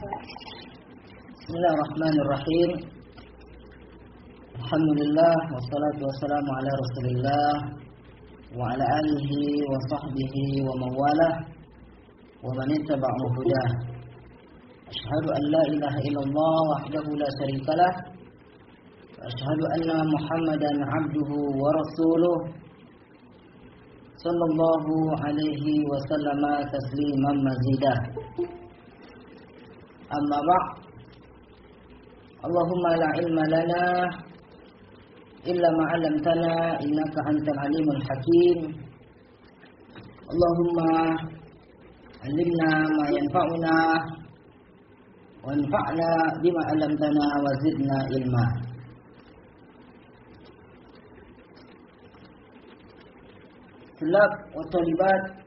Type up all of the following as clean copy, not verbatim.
Bismillahirrahmanirrahim. Alhamdulillah wassalatu wassalamu ala Rasulillah wa ala alihi wa sahbihi wa mawalah wa man ittaba'ahu hudah. Asyhadu an la ilaha illallah wahdahu la syarikalah wa asyhadu anna Muhammadan 'abduhu wa rasuluh sallallahu alaihi wa sallama tasliman mazidah. Amma ba'd. Allahumma la ilma lana illa ma 'allamtana innaka antal alimul hakim. Allahumma allimna ma yanfa'una wanfa'na bima 'allamtana wa zidna ilma. Tulab wa talibat,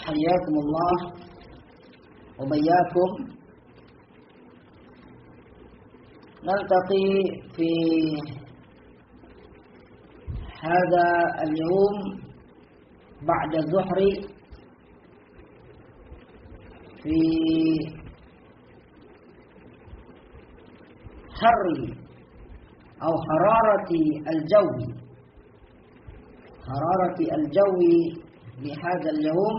hayyakumullah wa bayyakum. نلتقي في هذا اليوم بعد الظهر في حر أو حرارة الجو لهذا اليوم،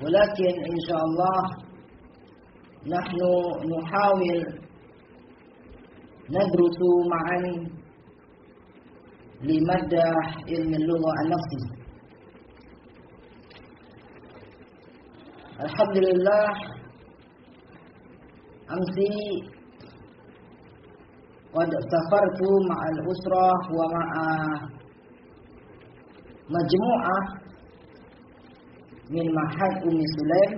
ولكن إن شاء الله نحن نحاول ندرس معا لمادة علم اللغة النفسي. الحمد لله، أمس قد سافرت مع الأسرة ومع مجموعة من معهد أم سليم،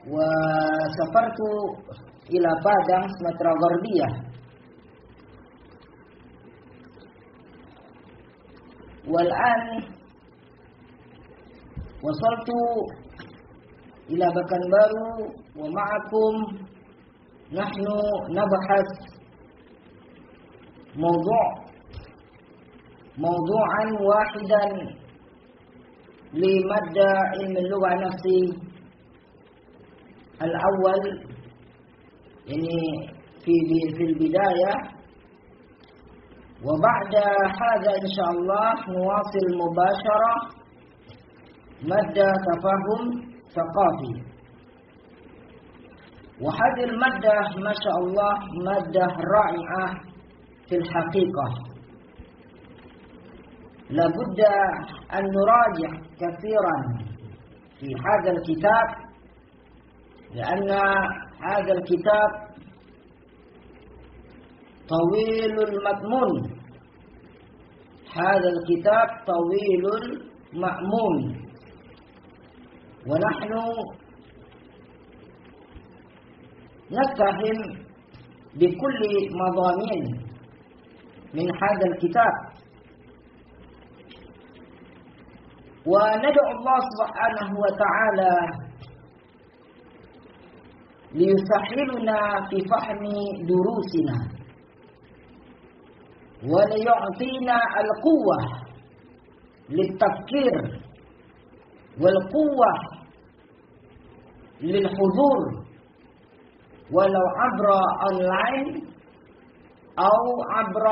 وسافرت إلى Padang Sumatera Gharbiyah. والآن وصلت إلى بكنبارو، ومعكم نحن نبحث موضوعا واحدا لمادة علم اللغة النفسي. الأول يعني في البداية، وبعد هذا إن شاء الله نواصل مباشرة مادة تفاهم ثقافي. وهذه المادة ما شاء الله مادة رائعة في الحقيقة، لابد أن نراجع كثيرا في هذا الكتاب، لأن هذا الكتاب طويل المضمون، هذا الكتاب طويل المأمون، ونحن نتهم بكل مضامين من هذا الكتاب، وندعو الله سبحانه وتعالى ليسهلنا في فهم دروسنا، وليعطينا القوة للتفكير والقوة للحضور، ولو عبر أونلاين أو عبر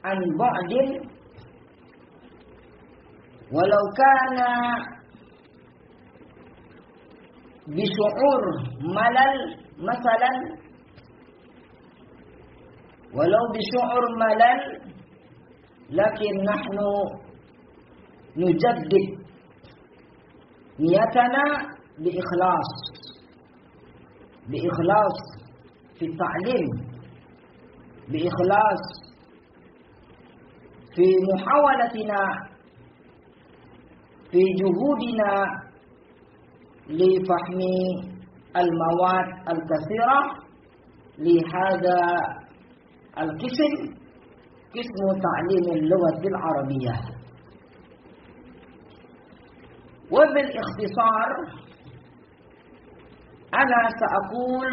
عن بعد، ولو كان بشعور ملل مثلا، ولو بشعور ملل، لكن نحن نجدد نيتنا بإخلاص في التعليم، بإخلاص في محاولتنا، في جهودنا لفهم المواد الكثيرة لهذا القسم، قسم تعليم اللغة العربية. وبالاختصار أنا سأقول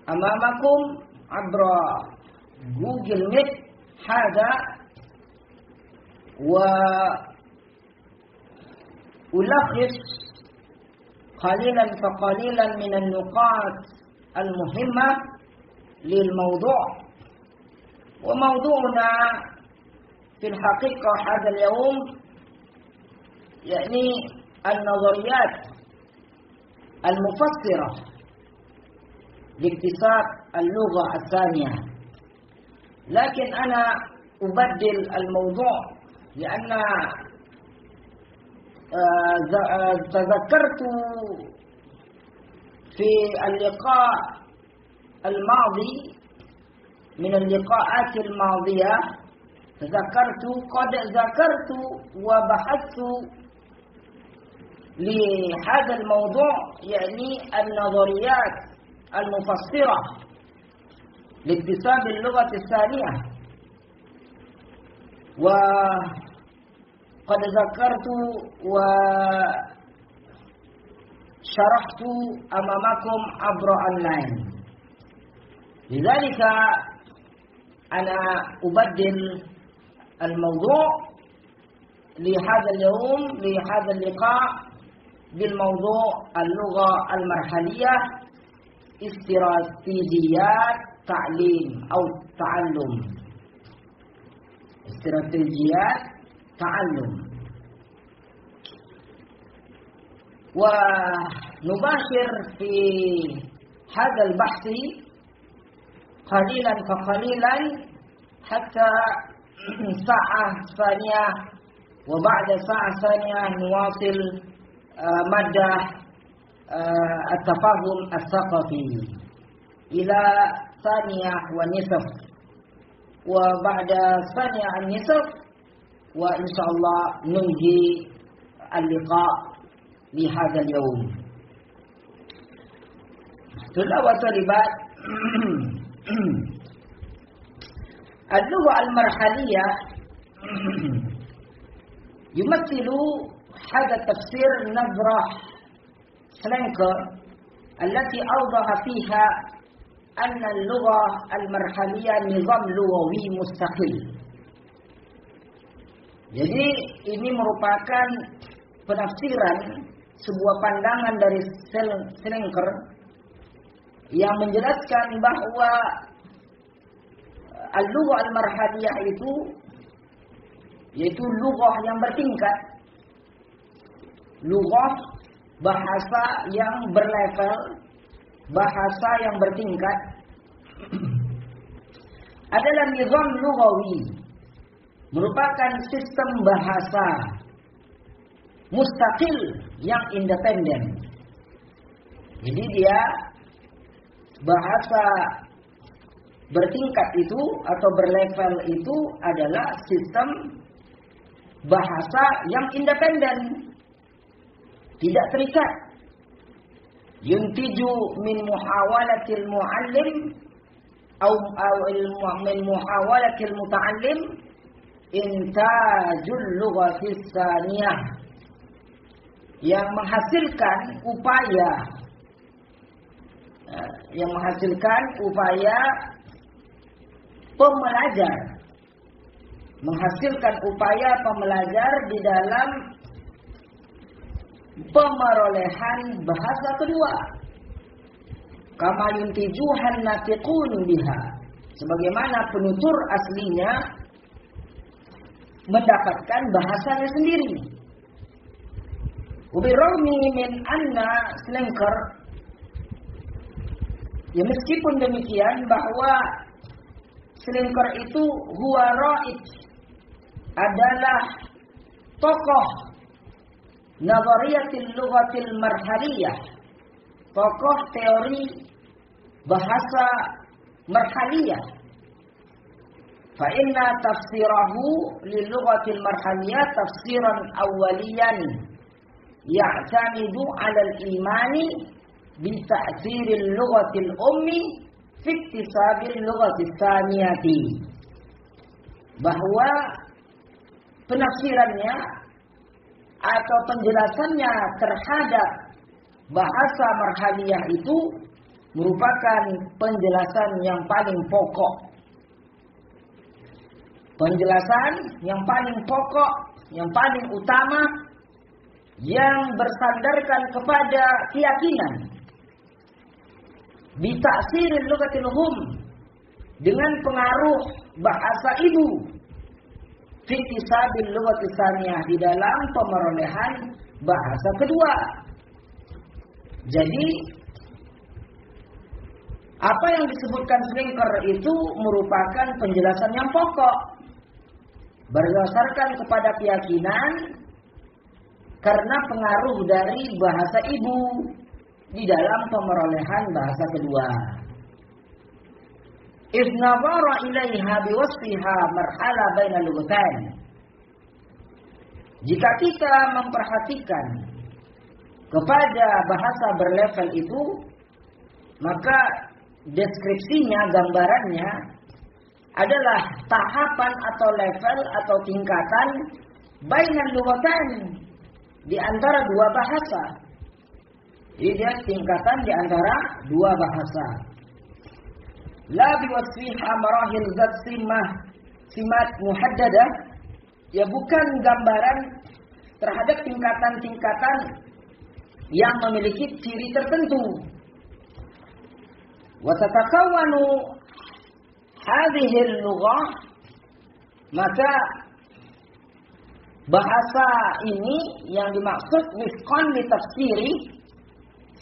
أمامكم عبر جوجل ميت هذا، ألخص قليلا فقليلا من النقاط المهمة للموضوع. وموضوعنا في الحقيقة هذا اليوم يعني النظريات المفسرة لاكتساب اللغة الثانية. لكن أنا أبدل الموضوع لأن تذكرت في اللقاء الماضي من اللقاءات الماضية قد ذكرت وبحثت لهذا الموضوع يعني النظريات المفسرة لاكتساب اللغة الثانية. وقد ذكرت وشرحت أمامكم عبر أونلاين. لذلك أنا أبدل الموضوع لهذا اليوم لهذا اللقاء بالموضوع اللغة المرحلية استراتيجيات تعليم أو تعلم. استراتيجيات تعلم. ونباشر في هذا البحث قليلا فقليلا حتى ساعة ثانية، وبعد ساعة ثانية نواصل مادة التفاهم الثقافي إلى ثانية ونصف، وبعد ثانية النصف وإن شاء الله ننهي اللقاء لهذا اليوم. طلاب وطالبات، اللغة المرحلية يمثل هذا التفسير نظرة سلينكر التي أوضح فيها أن اللغة المرحلية نظام لغوي مستقل. Jadi ini merupakan penafsiran sebuah pandangan dari Slinker yang menjelaskan bahwa al-lughah al-marhaliyah itu yaitu lughah yang bertingkat, lughah bahasa yang berlevel, bahasa yang bertingkat adalah nizam lughawi, merupakan sistem bahasa mustaqil yang independen. Jadi dia bahasa bertingkat itu atau berlevel itu adalah sistem bahasa yang independen, tidak terikat. Yuntiju min muhawalatil muallim atau min muhawalatil muta'allim intajul lughatis tsaniyah, yang menghasilkan upaya pembelajar, menghasilkan upaya pembelajar di dalam pemerolehan bahasa kedua. Kama yuntijuhan natiqun biha, sebagaimana penutur aslinya mendapatkan bahasanya sendiri. Ubirrahmi min anna Slinker, ya meskipun demikian bahwa Slinker itu huwa ra'id, adalah tokoh nazariyatil lughatil marhaliyah, tokoh teori bahasa marhaliyah. Fa inna tafsirahu lil lughatil marhaliyah tafsiran awwaliyan ya'tamidu 'ala al-imani bi ta'thiril lughatil ummi fi iktisabil lughatis tsaniyati, bahwa penafsirannya atau penjelasannya terhadap bahasa marhaliyah itu merupakan penjelasan yang paling pokok. Penjelasan yang paling pokok, yang paling utama yang bersandarkan kepada keyakinan, bitaksiril lughatil hum, dengan pengaruh bahasa ibu, fi iktisabil lughatis tsaniyah, di dalam pemerolehan bahasa kedua. Jadi apa yang disebutkan Schlenker itu merupakan penjelasan yang pokok berdasarkan kepada keyakinan karena pengaruh dari bahasa ibu di dalam pemerolehan bahasa kedua. Idz nazara ilaiha biwasfiha marhala bainal lughatan. Jika kita memperhatikan kepada bahasa berlevel itu, maka deskripsinya, gambarannya adalah tahapan atau level atau tingkatan bainal lughatan, di antara dua bahasa. Jadi dia tingkatan di antara dua bahasa. La biwasfiha marahil zat simat muhaddadah, ya bukan gambaran terhadap tingkatan-tingkatan yang memiliki ciri tertentu. Wa tatakawwanu hadhihi al-lughah, maka bahasa ini yang dimaksud wifqan li tafsiri,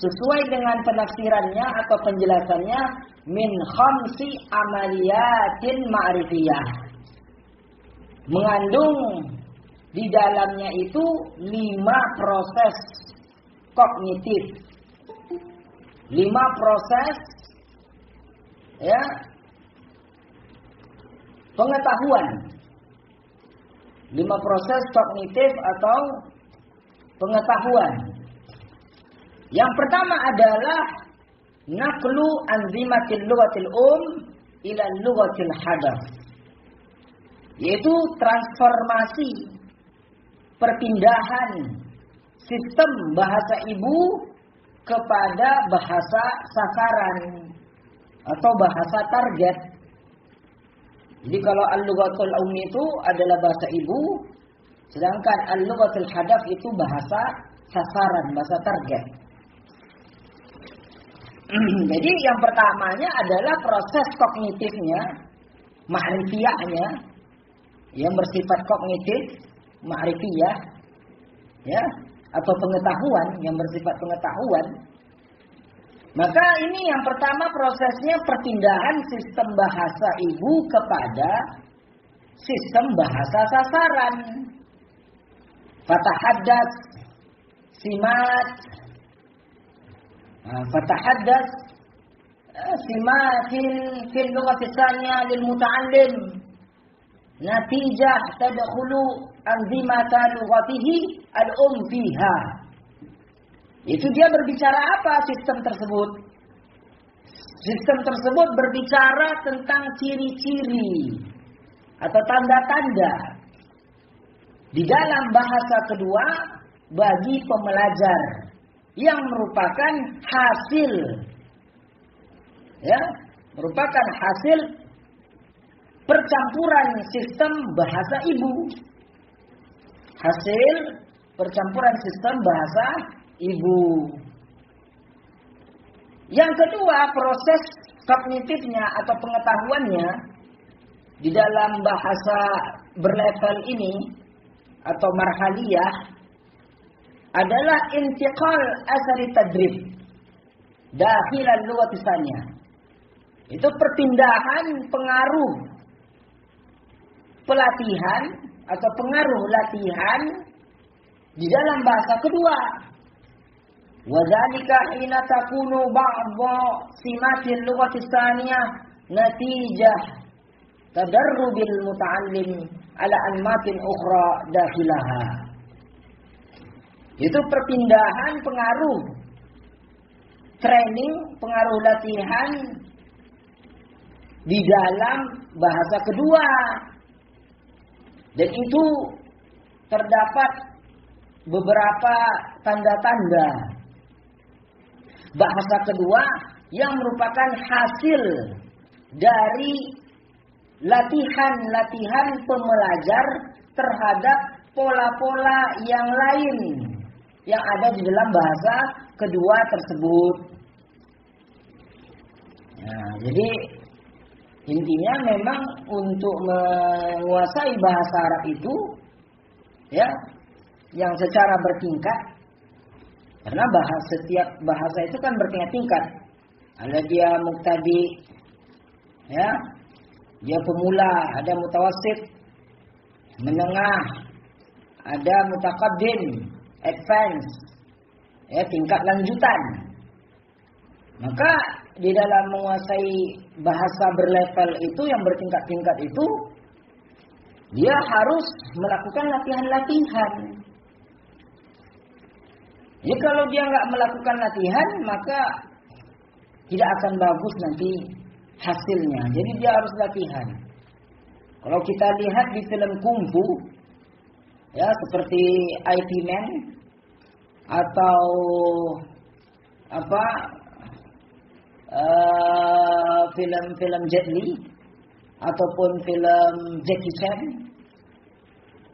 sesuai dengan penafsirannya atau penjelasannya, min khamsi amaliyatin ma'rifiyah, mengandung di dalamnya itu 5 proses kognitif, 5 proses ya pengetahuan, 5 proses kognitif atau pengetahuan. Yang pertama adalah naqlu anzimatil lughatil ila lughatil hadath, yaitu transformasi, perpindahan sistem bahasa ibu kepada bahasa sasaran atau bahasa target. Jadi kalau al-lughatul itu adalah bahasa ibu, sedangkan al-lughatul hadath itu bahasa sasaran, bahasa target. Jadi yang pertamanya adalah proses kognitifnya, ma'rifiyahnya, yang bersifat kognitif, ma'rifiyah, ya, atau pengetahuan, yang bersifat pengetahuan. Maka ini yang pertama prosesnya perpindahan sistem bahasa ibu kepada sistem bahasa sasaran. Fatahaddas, simat, fatahaddas, simatin fil lughati tsaniyah lil muta'allim, natijah tadkhulu anzimata lughatihi fiha. Itu dia berbicara apa sistem tersebut? Sistem tersebut berbicara tentang ciri-ciri atau tanda-tanda di dalam bahasa kedua bagi pembelajar yang merupakan hasil, ya, merupakan hasil percampuran sistem bahasa ibu, hasil percampuran sistem bahasa ibu. Yang kedua, proses kognitifnya atau pengetahuannya di dalam bahasa berlevel ini atau marhaliyah adalah intiqal asari tadrib dakhilan lughati tsaniyah. Itu perpindahan pengaruh pelatihan atau pengaruh latihan di dalam bahasa kedua. Wa dzalika hina takunu ba'dha simatil lughati tsaniyah natijah tadarrubil muta'allim ala anmatin ukhra dakhilaha. Itu perpindahan pengaruh training, pengaruh latihan di dalam bahasa kedua. Dan itu terdapat beberapa tanda-tanda bahasa kedua yang merupakan hasil dari latihan-latihan pembelajar terhadap pola-pola yang lain yang ada di dalam bahasa kedua tersebut. Nah, jadi intinya memang untuk menguasai bahasa Arab itu ya yang secara bertingkat, karena setiap bahasa itu kan bertingkat-tingkat. Ada dia muqtadi, ya, dia pemula, ada mutawassit, menengah, ada mutaqaddim, advance, ya, tingkat lanjutan. Maka di dalam menguasai bahasa berlevel itu yang bertingkat-tingkat itu, dia harus melakukan latihan-latihan. Jadi kalau dia nggak melakukan latihan, maka tidak akan bagus nanti hasilnya. Jadi dia harus latihan. Kalau kita lihat di film kungfu, ya seperti IT Man atau apa film-film Jet Li ataupun film Jackie Chan,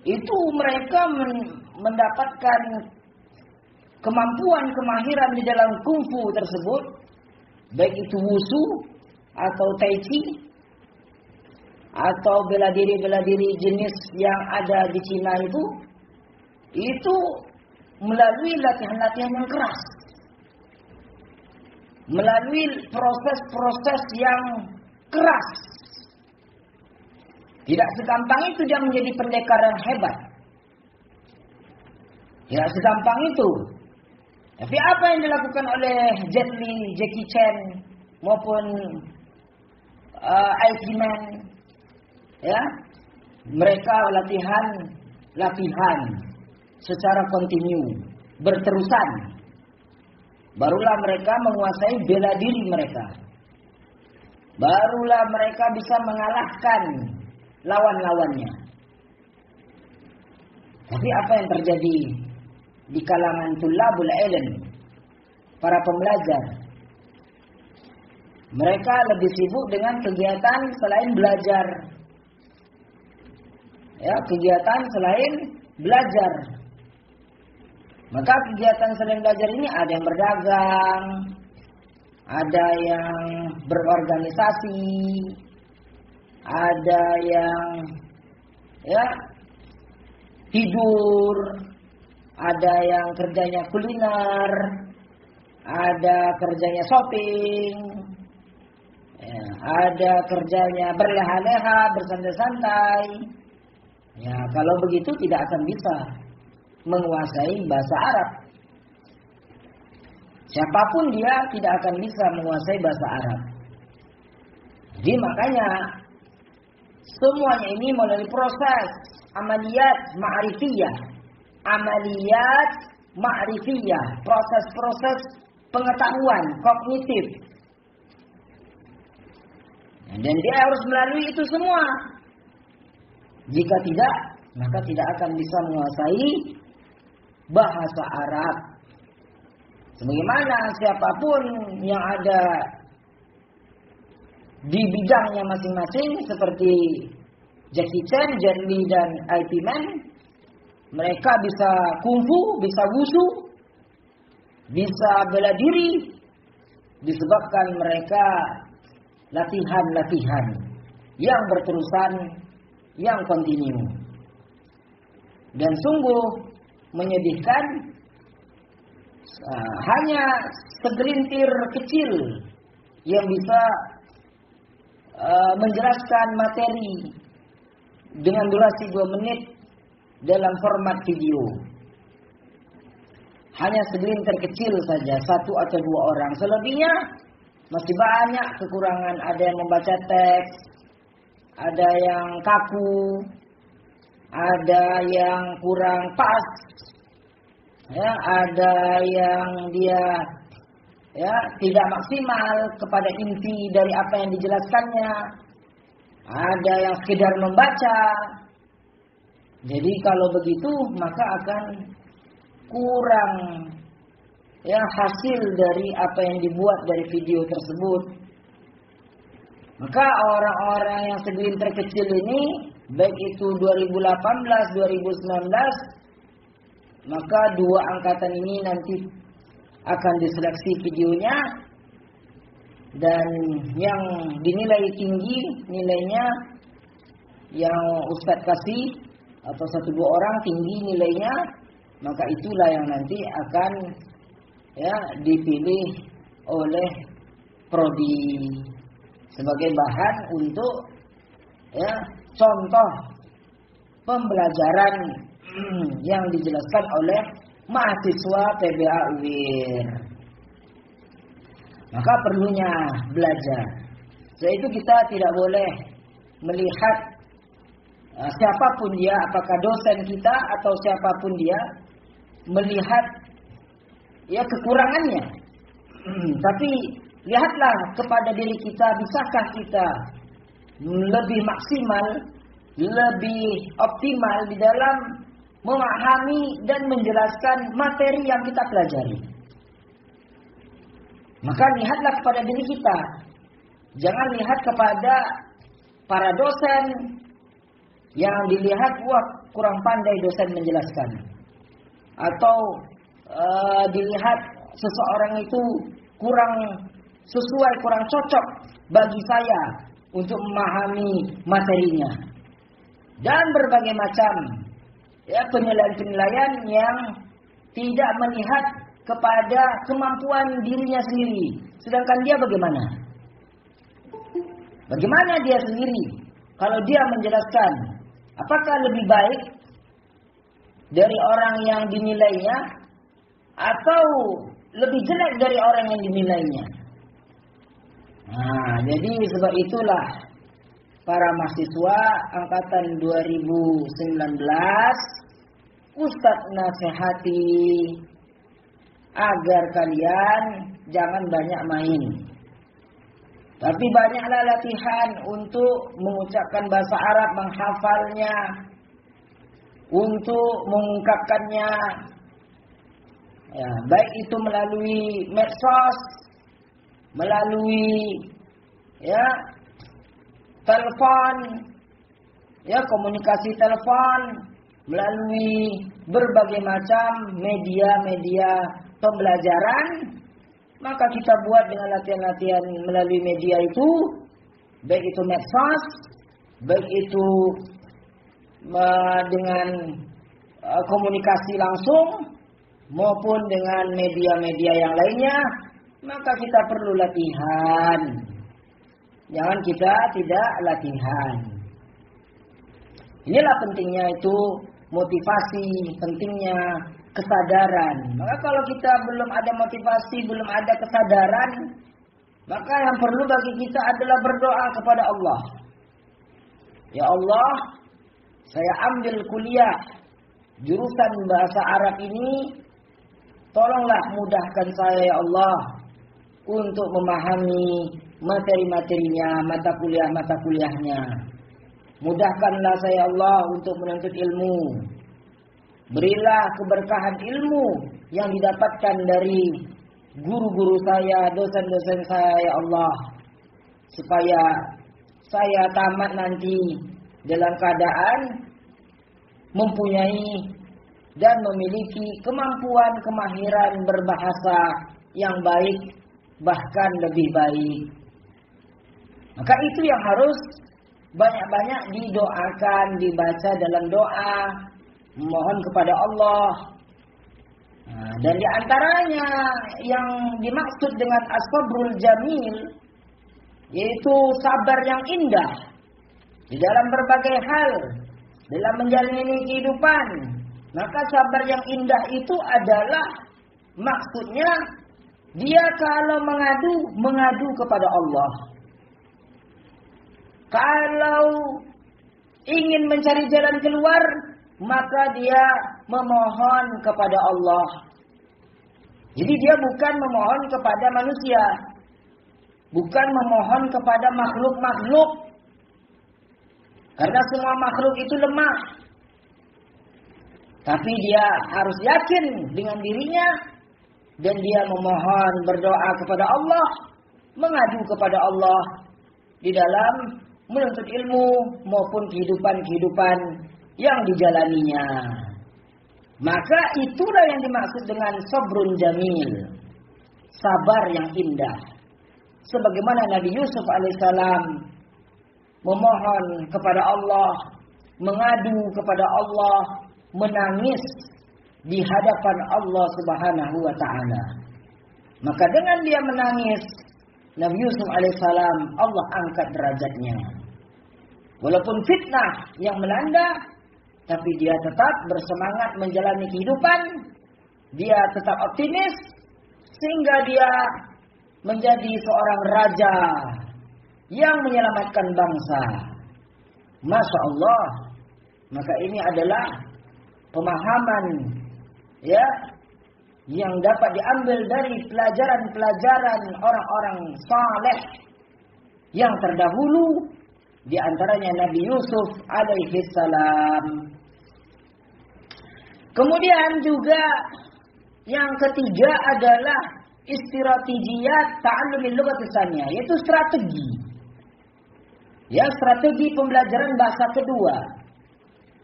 itu mereka mendapatkan kemampuan, kemahiran di dalam kungfu tersebut, baik itu wushu atau tai chi atau bela diri jenis yang ada di Cina itu melalui latihan-latihan yang keras, melalui proses-proses yang keras. Tidak segampang itu dia menjadi pendekar yang hebat. Tidak segampang itu. Tapi apa yang dilakukan oleh Jet Li, Jackie Chan maupun IT Man, ya, mereka latihan secara kontinu, berterusan. Barulah mereka menguasai bela diri mereka. Barulah mereka bisa mengalahkan lawan-lawannya. Tapi apa yang terjadi di kalangan tulabul ilm, para pembelajar? Mereka lebih sibuk dengan kegiatan selain belajar. Ya, kegiatan selain belajar. Maka kegiatan selain belajar ini ada yang berdagang, ada yang berorganisasi, ada yang ya tidur, ada yang kerjanya kuliner, ada kerjanya shopping, ya, ada kerjanya berleha-leha, bersantai-santai. Ya, kalau begitu tidak akan bisa menguasai bahasa Arab. Siapapun dia tidak akan bisa menguasai bahasa Arab. Jadi makanya semuanya ini melalui proses amaliyat ma'rifiyah. Amaliyat ma'rifiyah, proses-proses pengetahuan kognitif. Dan dia harus melalui itu semua. Jika tidak, maka tidak akan bisa menguasai bahasa Arab. Sebagaimana siapapun yang ada di bidangnya masing-masing, seperti Jackie Chan, Jet Li, dan IT Man, mereka bisa kungfu, bisa wushu, bisa bela diri, disebabkan mereka latihan-latihan yang berterusan, yang kontinu. Dan sungguh menyedihkan, hanya segelintir kecil yang bisa menjelaskan materi dengan durasi 2 menit dalam format video. Hanya segelintir kecil saja, 1 atau 2 orang. Selebihnya masih banyak kekurangan. Ada yang membaca teks, ada yang kaku, ada yang kurang pas, ya, ada yang dia ya tidak maksimal kepada inti dari apa yang dijelaskannya, ada yang sekedar membaca. Jadi kalau begitu maka akan kurang ya hasil dari apa yang dibuat dari video tersebut. Maka orang-orang yang segelintir kecil ini, baik itu 2018, 2019, maka dua angkatan ini nanti akan diseleksi videonya, dan yang dinilai tinggi nilainya yang Ustadz kasih atau 1-2 orang tinggi nilainya, maka itulah yang nanti akan ya dipilih oleh prodi sebagai bahan untuk ya contoh pembelajaran yang dijelaskan oleh mahasiswa PBA UIR. Maka perlunya belajar. Setelah itu kita tidak boleh melihat siapapun dia, apakah dosen kita atau siapapun dia, melihat ya kekurangannya. Tapi lihatlah kepada diri kita, bisakah kita lebih maksimal, lebih optimal di dalam memahami dan menjelaskan materi yang kita pelajari. Maka lihatlah kepada diri kita. Jangan lihat kepada para dosen yang dilihat, wah kurang pandai dosen menjelaskan. Atau dilihat seseorang itu kurang sesuai, kurang cocok bagi saya untuk memahami materinya. Dan berbagai macam ya penilaian-penilaian yang tidak melihat kepada kemampuan dirinya sendiri. Sedangkan dia bagaimana? Bagaimana dia sendiri? Kalau dia menjelaskan, apakah lebih baik dari orang yang dinilainya atau lebih jelek dari orang yang dinilainya? Nah, jadi sebab itulah para mahasiswa angkatan 2019, Ustadz nasihati agar kalian jangan banyak main, tapi banyaklah latihan untuk mengucapkan bahasa Arab, menghafalnya, untuk mengungkapkannya. Ya, baik itu melalui medsos, melalui ya telepon, ya komunikasi telepon, melalui berbagai macam media-media pembelajaran. Maka kita buat dengan latihan-latihan melalui media itu, baik itu medsos, baik itu dengan komunikasi langsung maupun dengan media-media yang lainnya. Maka kita perlu latihan. Jangan kita tidak latihan. Inilah pentingnya itu motivasi, pentingnya kesadaran. Maka kalau kita belum ada motivasi, belum ada kesadaran, maka yang perlu bagi kita adalah berdoa kepada Allah. Ya Allah, saya ambil kuliah jurusan bahasa Arab ini, tolonglah mudahkan saya ya Allah untuk memahami materi-materinya, mata kuliahnya. Mudahkanlah saya Allah untuk menuntut ilmu. Berilah keberkahan ilmu yang didapatkan dari guru-guru saya, dosen-dosen saya ya Allah, supaya saya tamat nanti dalam keadaan mempunyai dan memiliki kemampuan, kemahiran berbahasa yang baik, bahkan lebih baik. Maka itu yang harus banyak-banyak didoakan, dibaca dalam doa, mohon kepada Allah. Nah, dan di antaranya yang dimaksud dengan as-sabrul jamil, yaitu sabar yang indah di dalam berbagai hal, dalam menjalani kehidupan. Maka sabar yang indah itu adalah maksudnya dia kalau mengadu kepada Allah. Kalau ingin mencari jalan keluar, maka dia memohon kepada Allah. Jadi dia bukan memohon kepada manusia, bukan memohon kepada makhluk-makhluk, karena semua makhluk itu lemah. Tapi dia harus yakin dengan dirinya, dan dia memohon, berdoa kepada Allah, mengadu kepada Allah di dalam menuntut ilmu maupun kehidupan-kehidupan yang dijalaninya. Maka itulah yang dimaksud dengan sabrun jamil, sabar yang indah. Sebagaimana Nabi Yusuf alaihissalam memohon kepada Allah, mengadu kepada Allah, menangis di hadapan Allah Subhanahu wa taala. Maka dengan dia menangis, Nabi Yusuf alaihissalam Allah angkat derajatnya. Walaupun fitnah yang melanda, tapi dia tetap bersemangat menjalani kehidupan. Dia tetap optimis sehingga dia menjadi seorang raja yang menyelamatkan bangsa. Masya Allah. Maka ini adalah pemahaman ya yang dapat diambil dari pelajaran-pelajaran orang-orang saleh yang terdahulu, di antaranya Nabi Yusuf alaihi salam. Kemudian juga yang ketiga adalah istiratijiyat ta'allumil lughati tsaniyah, yaitu strategi. Ya, strategi pembelajaran bahasa kedua.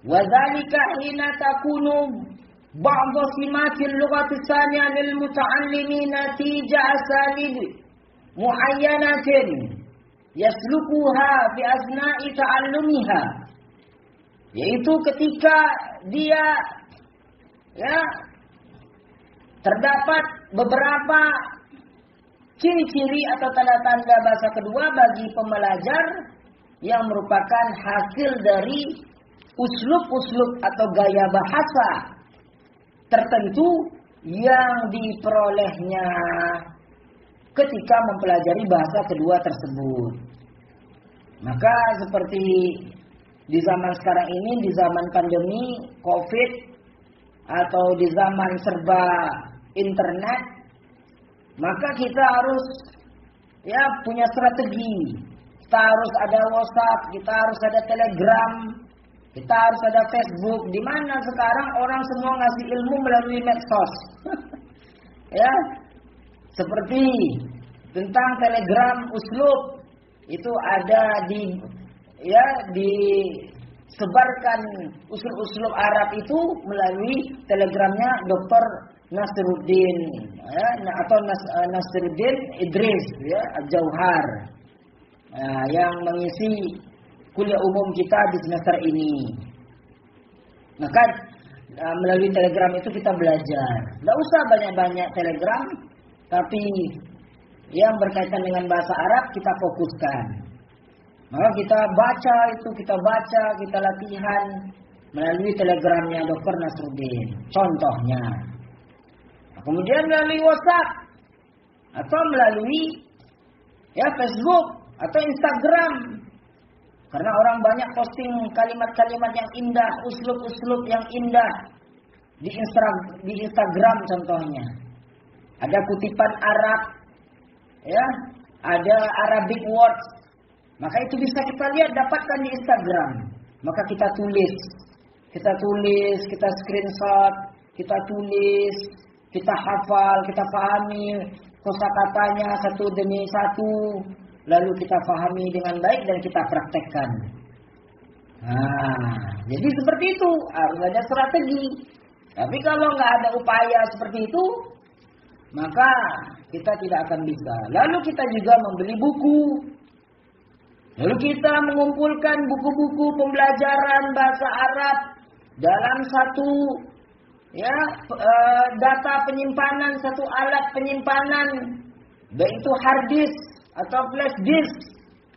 Wa dzalika hina takunu ba'd simatil lughati tsaniyah lil muta'allimina tija asalib muayyanatin yaslukuha fi asna'i ta'allumiha, yaitu ketika dia ya terdapat beberapa ciri-ciri atau tanda-tanda bahasa kedua bagi pembelajar yang merupakan hasil dari uslub-uslub atau gaya bahasa tertentu yang diperolehnya ketika mempelajari bahasa kedua tersebut. Maka seperti di zaman sekarang ini, di zaman pandemi COVID atau di zaman serba internet, maka kita harus ya punya strategi. Kita harus ada WhatsApp, kita harus ada Telegram, kita harus ada Facebook. Di mana sekarang orang semua ngasih ilmu melalui medsos. Ya, seperti tentang Telegram uslub itu ada disebarkan uslub-uslub Arab itu melalui Telegramnya Dr. Nasruddin ya, atau Nasruddin Idris ya, Al-Jauhar yang mengisi kuliah umum kita di semester ini. Maka melalui Telegram itu kita belajar. Tidak usah banyak-banyak Telegram, tapi yang berkaitan dengan bahasa Arab kita fokuskan. Maka kita baca, kita latihan melalui Telegramnya Dr. Nasruddin. Contohnya. Kemudian melalui WhatsApp atau melalui ya Facebook atau Instagram. Karena orang banyak posting kalimat-kalimat yang indah, uslub-uslub yang indah di Instagram contohnya. Ada kutipan Arab, ya, ada Arabic words. Maka itu bisa kita lihat, dapatkan di Instagram. Maka kita tulis, kita screenshot, kita tulis, kita hafal, kita pahami kosakatanya satu demi satu, lalu kita pahami dengan baik dan kita praktekkan. Nah, jadi seperti itu, harus ada strategi. Tapi kalau nggak ada upaya seperti itu, maka kita tidak akan bisa. Lalu kita juga membeli buku. Lalu kita mengumpulkan buku-buku pembelajaran bahasa Arab dalam satu data penyimpanan, satu alat penyimpanan, baik itu hard disk atau flash disk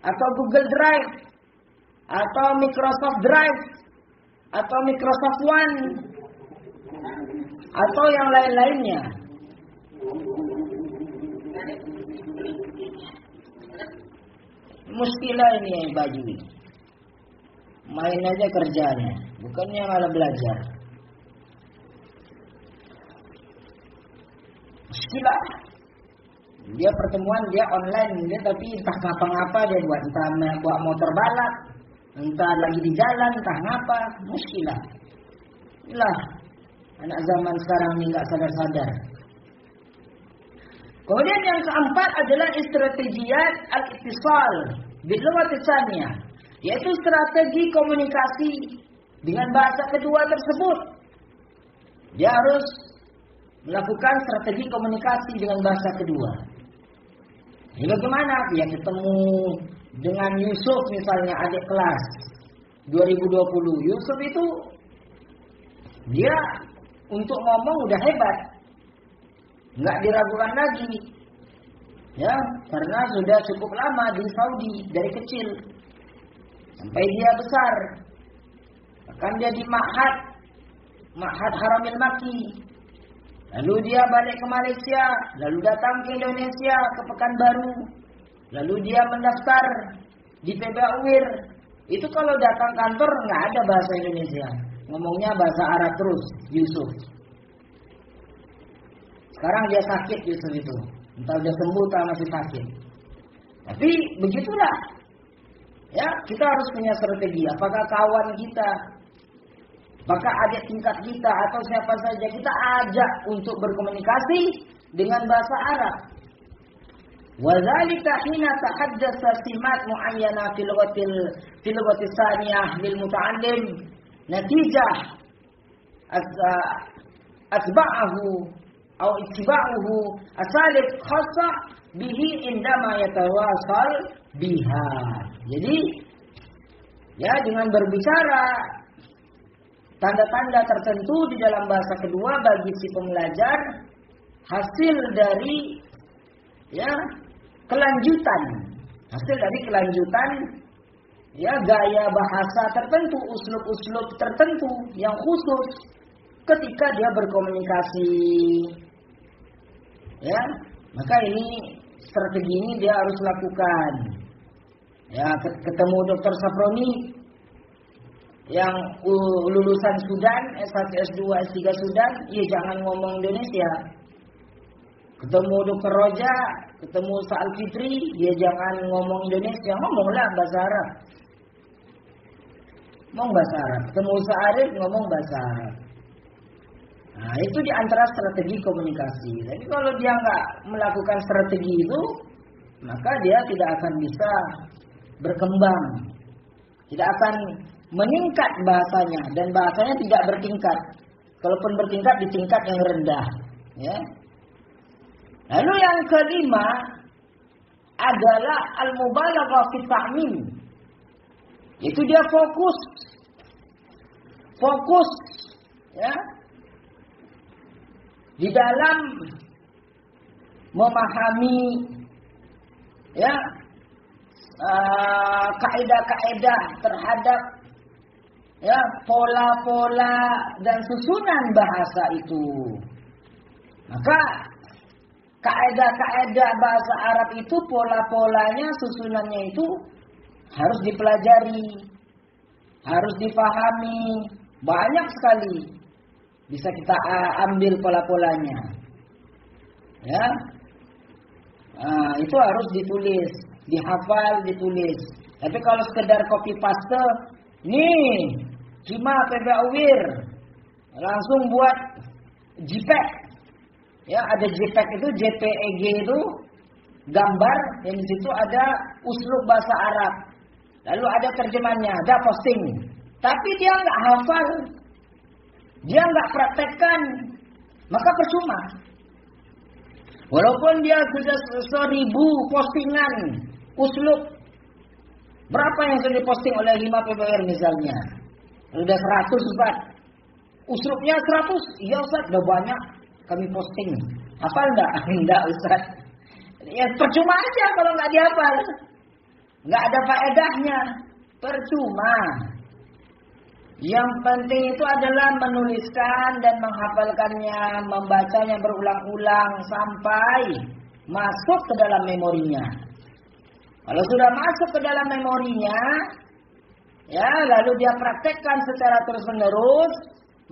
atau Google Drive atau Microsoft Drive atau Microsoft One atau yang lain-lainnya. Muskilah ini baju ini. Main aja kerjanya, bukannya malah belajar. Muskilah. Dia pertemuan, dia online, dia tapi entah ngapa-ngapa dia buat, entah buat motor balap, entah lagi di jalan, entah ngapa, muskilah. Inilah anak zaman sekarang ini nggak sadar-sadar. Kemudian yang keempat adalah strategiyat al-ittisal bil lughati tsaniyah, yaitu strategi komunikasi dengan bahasa kedua tersebut. Dia harus melakukan strategi komunikasi dengan bahasa kedua. Ini bagaimana? Dia ketemu dengan Yusuf misalnya, adik kelas 2020. Yusuf itu dia untuk ngomong udah hebat, nggak diragukan lagi, ya, karena sudah cukup lama di Saudi dari kecil sampai dia besar. Bahkan dia di Ma'had Haramil Makki. Lalu dia balik ke Malaysia, lalu datang ke Indonesia, ke Pekanbaru. Lalu dia mendaftar di PBA UIR. Itu kalau datang kantor nggak ada bahasa Indonesia, ngomongnya bahasa Arab terus, Yusuf. Sekarang dia sakit Yusuf itu, entah udah sembuh atau masih sakit. Tapi begitulah, ya, kita harus punya strategi. Apakah kawan kita, apakah adik tingkat kita atau siapa saja, kita ajak untuk berkomunikasi dengan bahasa Arab. وذلك حين تحدث سمات معينة في اللغة الثانية للمتعلم نتيجة أتباعه أو اتباعه أساليب خاصة به عندما يتواصل بها. Jadi ya, dengan berbicara tanda-tanda tertentu di dalam bahasa kedua bagi si pembelajar, hasil dari ya hasil dari kelanjutan ya gaya bahasa tertentu, uslub-uslub tertentu yang khusus ketika dia berkomunikasi. Ya, maka ini strategi ini dia harus lakukan. Ya, ketemu Dr. Safroni yang lulusan Sudan, S1, S2, S3 Sudan, ya jangan ngomong Indonesia. Ketemu Dr. Roja, ketemu Sa'al Fitri, dia jangan ngomong Indonesia, ngomonglah bahasa Arab. Ngomong bahasa Arab. Ketemu Sa'arif, ngomong bahasa Arab. Nah, itu di antara strategi komunikasi. Jadi kalau dia nggak melakukan strategi itu, maka dia tidak akan bisa berkembang. Tidak akan meningkat bahasanya, dan bahasanya tidak bertingkat. Kalaupun bertingkat, di tingkat yang rendah. Ya. Lalu yang kelima adalah al-mubalaghah fi ta'mim. Itu dia fokus ya di dalam memahami ya kaidah-kaidah terhadap ya pola-pola dan susunan bahasa itu. Maka kaidah-kaidah bahasa Arab itu, pola-polanya, susunannya itu harus dipelajari, harus dipahami. Banyak sekali bisa kita ambil pola-polanya. Ya, itu harus ditulis, dihafal, ditulis. Tapi kalau sekedar copy paste, nih, cuma PBA UIR, langsung buat JPEG. Ya, ada JPEG itu, JPEG itu gambar, yang di situ ada uslub bahasa Arab. Lalu ada terjemahnya, ada posting. Tapi dia nggak hafal, dia nggak praktekkan, maka percuma. Walaupun dia sudah 1000 postingan uslub, berapa yang sudah diposting oleh 5 PBR misalnya? Sudah 100 Ustaz. Uslubnya 100, iya Ustaz, udah banyak. Kami posting, hafal enggak? Enggak Ustaz. Ya percuma aja kalau enggak dihafal. Enggak ada faedahnya. Percuma. Yang penting itu adalah menuliskan dan menghafalkannya, membacanya berulang-ulang sampai masuk ke dalam memorinya. Kalau sudah masuk ke dalam memorinya, ya lalu dia praktekkan secara terus-menerus,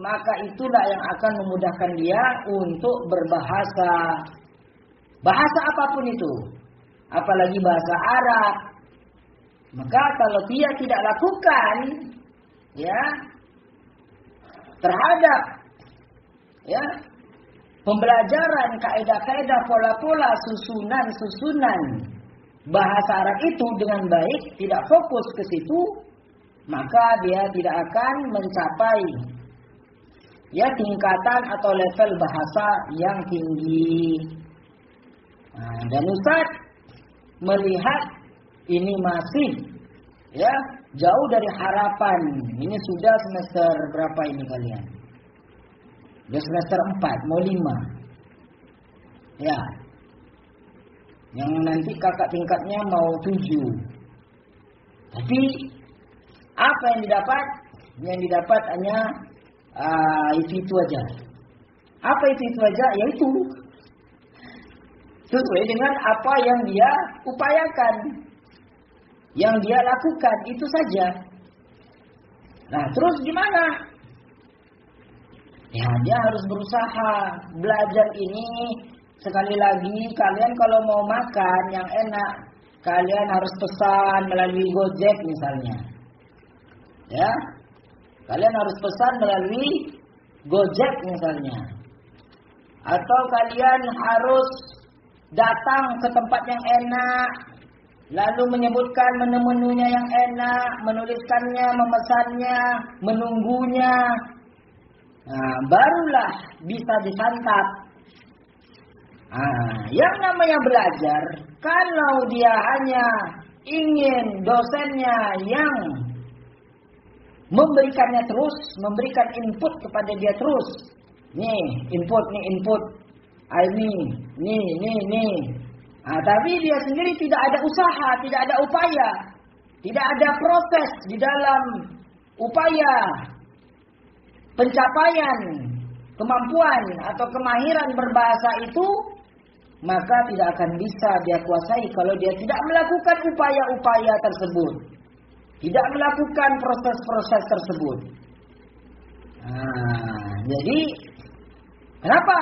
maka itulah yang akan memudahkan dia untuk berbahasa. Bahasa apapun itu. Apalagi bahasa Arab. Maka kalau dia tidak lakukan ya terhadap ya pembelajaran kaidah-kaidah, pola-pola, susunan bahasa Arab itu dengan baik, tidak fokus ke situ, maka dia tidak akan mencapai ya tingkatan atau level bahasa yang tinggi. Nah, dan Ustaz melihat ini masih ya jauh dari harapan. Ini sudah semester berapa ini kalian? Sudah semester 4, mau 5. Ya. Yang nanti kakak tingkatnya mau 7. Tapi apa yang didapat? Yang didapat hanya itu aja. Apa itu aja? Yaitu sesuai dengan apa yang dia upayakan, yang dia lakukan, itu saja. Nah, terus gimana? Ya, dia harus berusaha. Belajar ini, sekali lagi, kalian kalau mau makan yang enak, kalian harus pesan melalui Gojek misalnya. Ya, kalian harus pesan melalui Gojek misalnya. Atau kalian harus datang ke tempat yang enak, lalu menyebutkan menu-menunya yang enak, menuliskannya, memesannya, menunggunya. Nah, barulah bisa disantap. Nah, yang namanya belajar, kalau dia hanya ingin dosennya yang memberikannya terus, memberikan input kepada dia terus. Nih, input. Nih. Nah, tapi dia sendiri tidak ada usaha, tidak ada upaya, tidak ada proses di dalam upaya pencapaian kemampuan atau kemahiran berbahasa itu, maka tidak akan bisa dia kuasai kalau dia tidak melakukan upaya-upaya tersebut, tidak melakukan proses-proses tersebut. Nah, jadi kenapa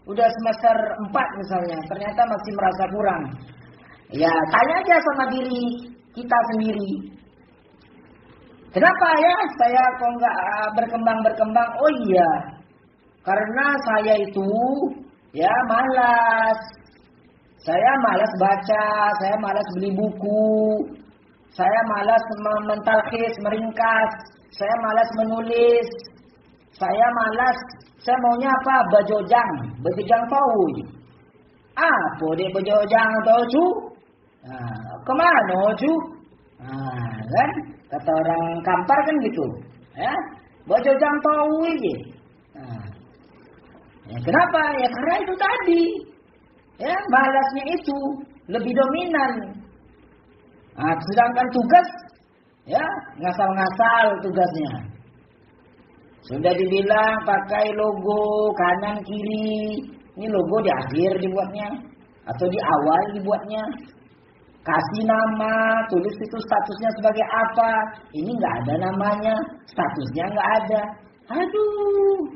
udah semester 4 misalnya ternyata masih merasa kurang? Ya, tanya aja sama diri kita sendiri. Kenapa ya saya kok nggak berkembang? Oh iya, karena saya itu ya malas. Saya malas baca, saya malas beli buku, saya malas mentalkhis, meringkas, saya malas menulis, saya maunya apa? Bejojang tahu. Apa dia bejojang tahu cu? Nah, kemana cu? Nah, kan? Kata orang Kampar kan gitu, ya, bejojang tahu aja. Nah, ya kenapa? Ya karena itu tadi, ya malasnya itu lebih dominan. Nah, sedangkan tugas, ya ngasal-ngasal tugasnya. Sudah dibilang pakai logo kanan kiri, ini logo di akhir dibuatnya atau di awal dibuatnya. Kasih nama, tulis itu statusnya sebagai apa. Ini nggak ada namanya, statusnya nggak ada. Aduh,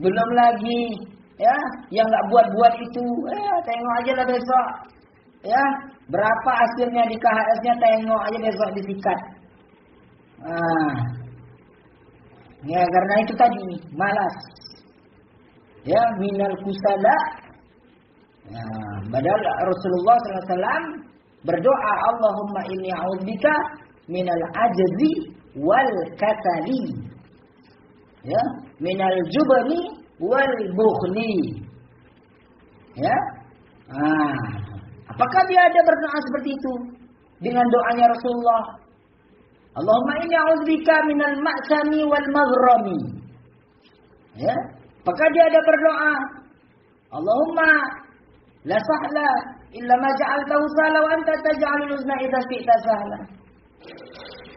belum lagi ya yang nggak buat itu. Tengok aja lah besok. Ya, berapa hasilnya di KHS-nya, tengok aja besok disikat. Nah, ya karena itu tadi malas. Ya, minal kusala. Nah, padahal Rasulullah SAW berdoa, Allahumma inni a'udzubika minal ajzi wal katali. Ya, minal jubni wal bukhli. Ya. Apakah dia ada berdoa seperti itu dengan doanya Rasulullah? Allahumma inni a'udzubika minal ma'sami wal maghrami. Ya. Apakah dia ada berdoa? Allahumma la sahla illa ma ja'altahu sahla wa anta taj'alul huzna idza syi'ta sahla.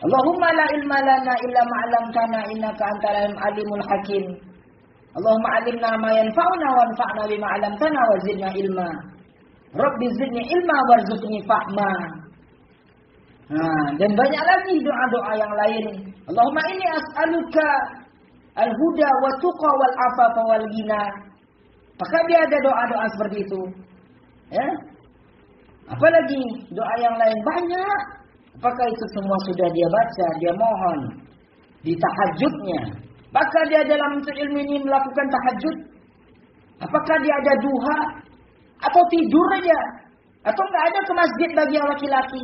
Allahumma la ilma lana illa ma 'allamtana innaka antal alimul hakim. Allahumma 'allimna ma yanfa'una wanfa'na bima 'allamtana wa zidna ilma. Rabbi zidni ilma warzuqni fahma. Nah, dan banyak lagi doa-doa yang lain. Allahumma inni as'aluka al-huda wa tuqa wal afafa wal ghina. Apakah dia ada doa-doa seperti itu? Ya? Apalagi doa yang lain banyak. Apakah itu semua sudah dia baca, dia mohon di tahajudnya? Apakah dia dalam ilmu ini melakukan tahajud? Apakah dia ada duha? Atau tidur aja? Atau nggak ada ke masjid bagi yang laki-laki?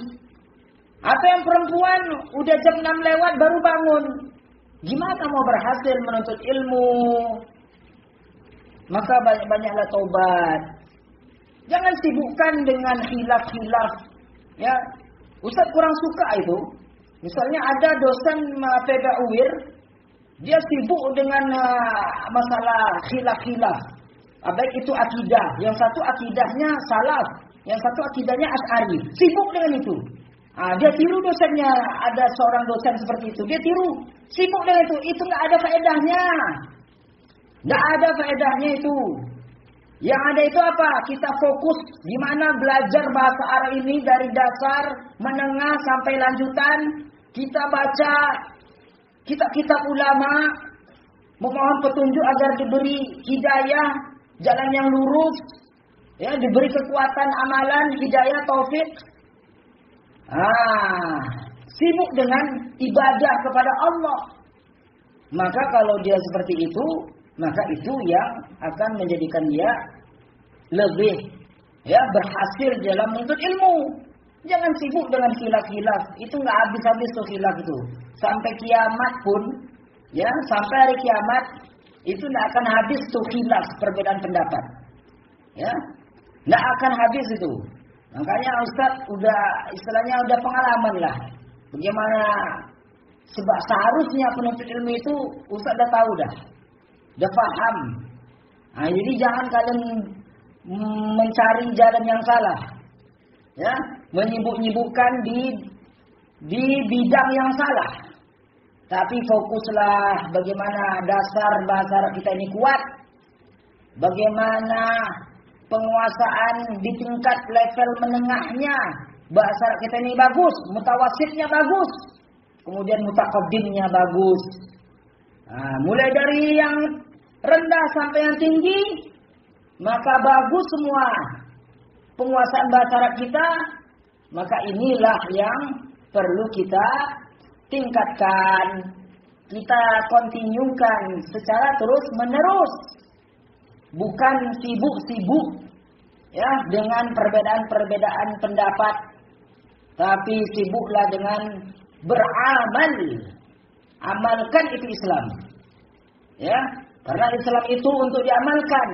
Atau yang perempuan udah jam 6 lewat baru bangun? Gimana mau berhasil menuntut ilmu? Maka banyak-banyaklah taubat. Jangan sibukkan dengan khilaf-khilaf. Ya, Ustaz kurang suka itu. Misalnya ada dosen PBUIR, dia sibuk dengan masalah khilaf-khilaf. Baik itu akidah. Yang satu akidahnya salaf, yang satu akidahnya asy'ari. Sibuk dengan itu. Dia tiru dosennya. Ada seorang dosen seperti itu. Dia tiru. Sibuk dengan itu. Itu nggak ada faedahnya. Nggak ada faedahnya itu. Yang ada itu apa? Kita fokus gimana belajar bahasa Arab ini dari dasar, menengah sampai lanjutan. Kita baca kitab-kitab ulama, memohon petunjuk agar diberi hidayah, jalan yang lurus, ya, diberi kekuatan amalan, hidayah, taufik. Sibuk dengan ibadah kepada Allah. Maka kalau dia seperti itu, maka itu yang akan menjadikan dia lebih berhasil dalam menuntut ilmu. Jangan sibuk dengan khilaf-khilaf. Itu nggak habis-habis tuh khilaf itu. Sampai kiamat pun, ya, sampai hari kiamat itu nggak akan habis tuh khilaf, perbedaan pendapat. Ya, nggak akan habis itu. Makanya Ustaz istilahnya udah pengalaman lah. Bagaimana sebab seharusnya penuntut ilmu itu Ustaz udah tahu dah. Udah paham. Jadi jangan kalian mencari jalan yang salah. Ya, menyibuk-nyibukkan di bidang yang salah. Tapi fokuslah bagaimana dasar bahasa Arab kita ini kuat. Bagaimana penguasaan di tingkat level menengahnya. Bahasa Arab kita ini bagus, mutawasitnya bagus. Kemudian mutaqaddimnya bagus. Mulai dari yang rendah sampai yang tinggi, maka bagus semua penguasaan bahasa Arab kita. Maka inilah yang perlu kita tingkatkan, kita kontinukan secara terus menerus, bukan sibuk-sibuk ya dengan perbedaan-perbedaan pendapat, tapi sibuklah dengan beramal. Amalkan itu Islam, ya, karena Islam itu untuk diamalkan.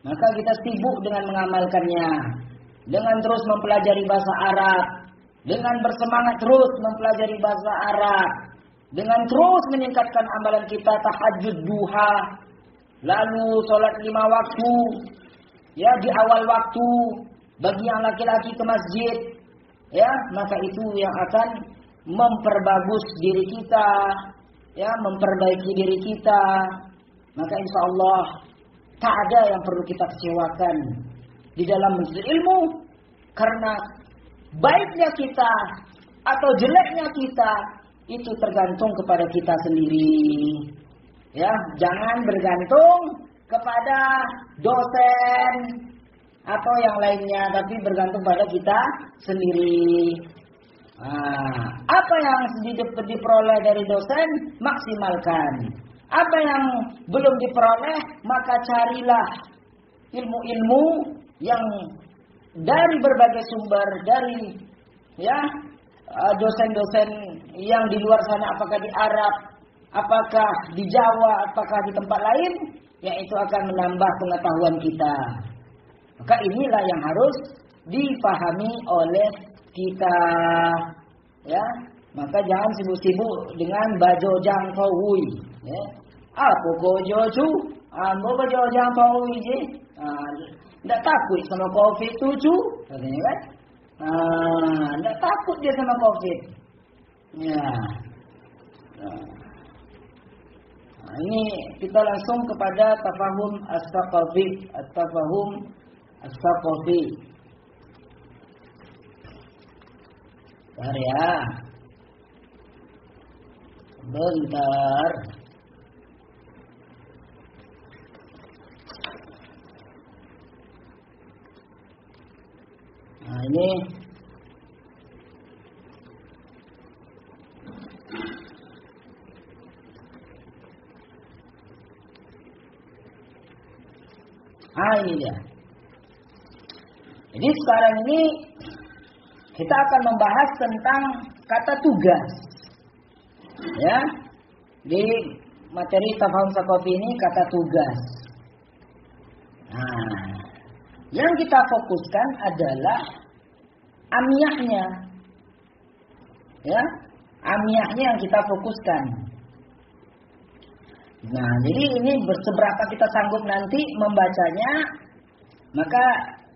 Maka kita sibuk dengan mengamalkannya, dengan terus mempelajari bahasa Arab, dengan bersemangat terus mempelajari bahasa Arab, dengan terus meningkatkan amalan kita, tahajud duha, lalu sholat 5 waktu, ya, di awal waktu, bagi yang laki-laki ke masjid, ya, maka itu yang akan memperbagus diri kita, ya, memperbaiki diri kita. Maka insya Allah tak ada yang perlu kita kecewakan di dalam menuntut ilmu, karena baiknya kita atau jeleknya kita itu tergantung kepada kita sendiri. Ya, jangan bergantung kepada dosen atau yang lainnya, tapi bergantung pada kita sendiri. Apa yang diperoleh dari dosen, maksimalkan. Apa yang belum diperoleh, maka carilah ilmu-ilmu yang dari berbagai sumber, dari dosen-dosen yang di luar sana, apakah di Arab, apakah di Jawa, apakah di tempat lain, yang itu akan menambah pengetahuan kita. Maka inilah yang harus dipahami oleh kita, ya. Maka jangan sibuk-sibuk dengan bajojang tauhui, ya. Apa gojoju? Ambo bajojang tauhui je. Ndak takut sama COVID-7, katanya kan? Ndak takut dia sama COVID. Ya. Ini kita langsung kepada tafahum as-saqafi, at-tafahum as-saqafi. Bentar ya. Bentar. Nah, ini ini dia. Jadi sekarang ini kita akan membahas tentang kata tugas. Ya. Di materi Tafahum Saqafi ini kata tugas. Nah, yang kita fokuskan adalah amiyahnya. Ya, amiyahnya yang kita fokuskan. Nah, jadi ini seberapa kita sanggup nanti membacanya, maka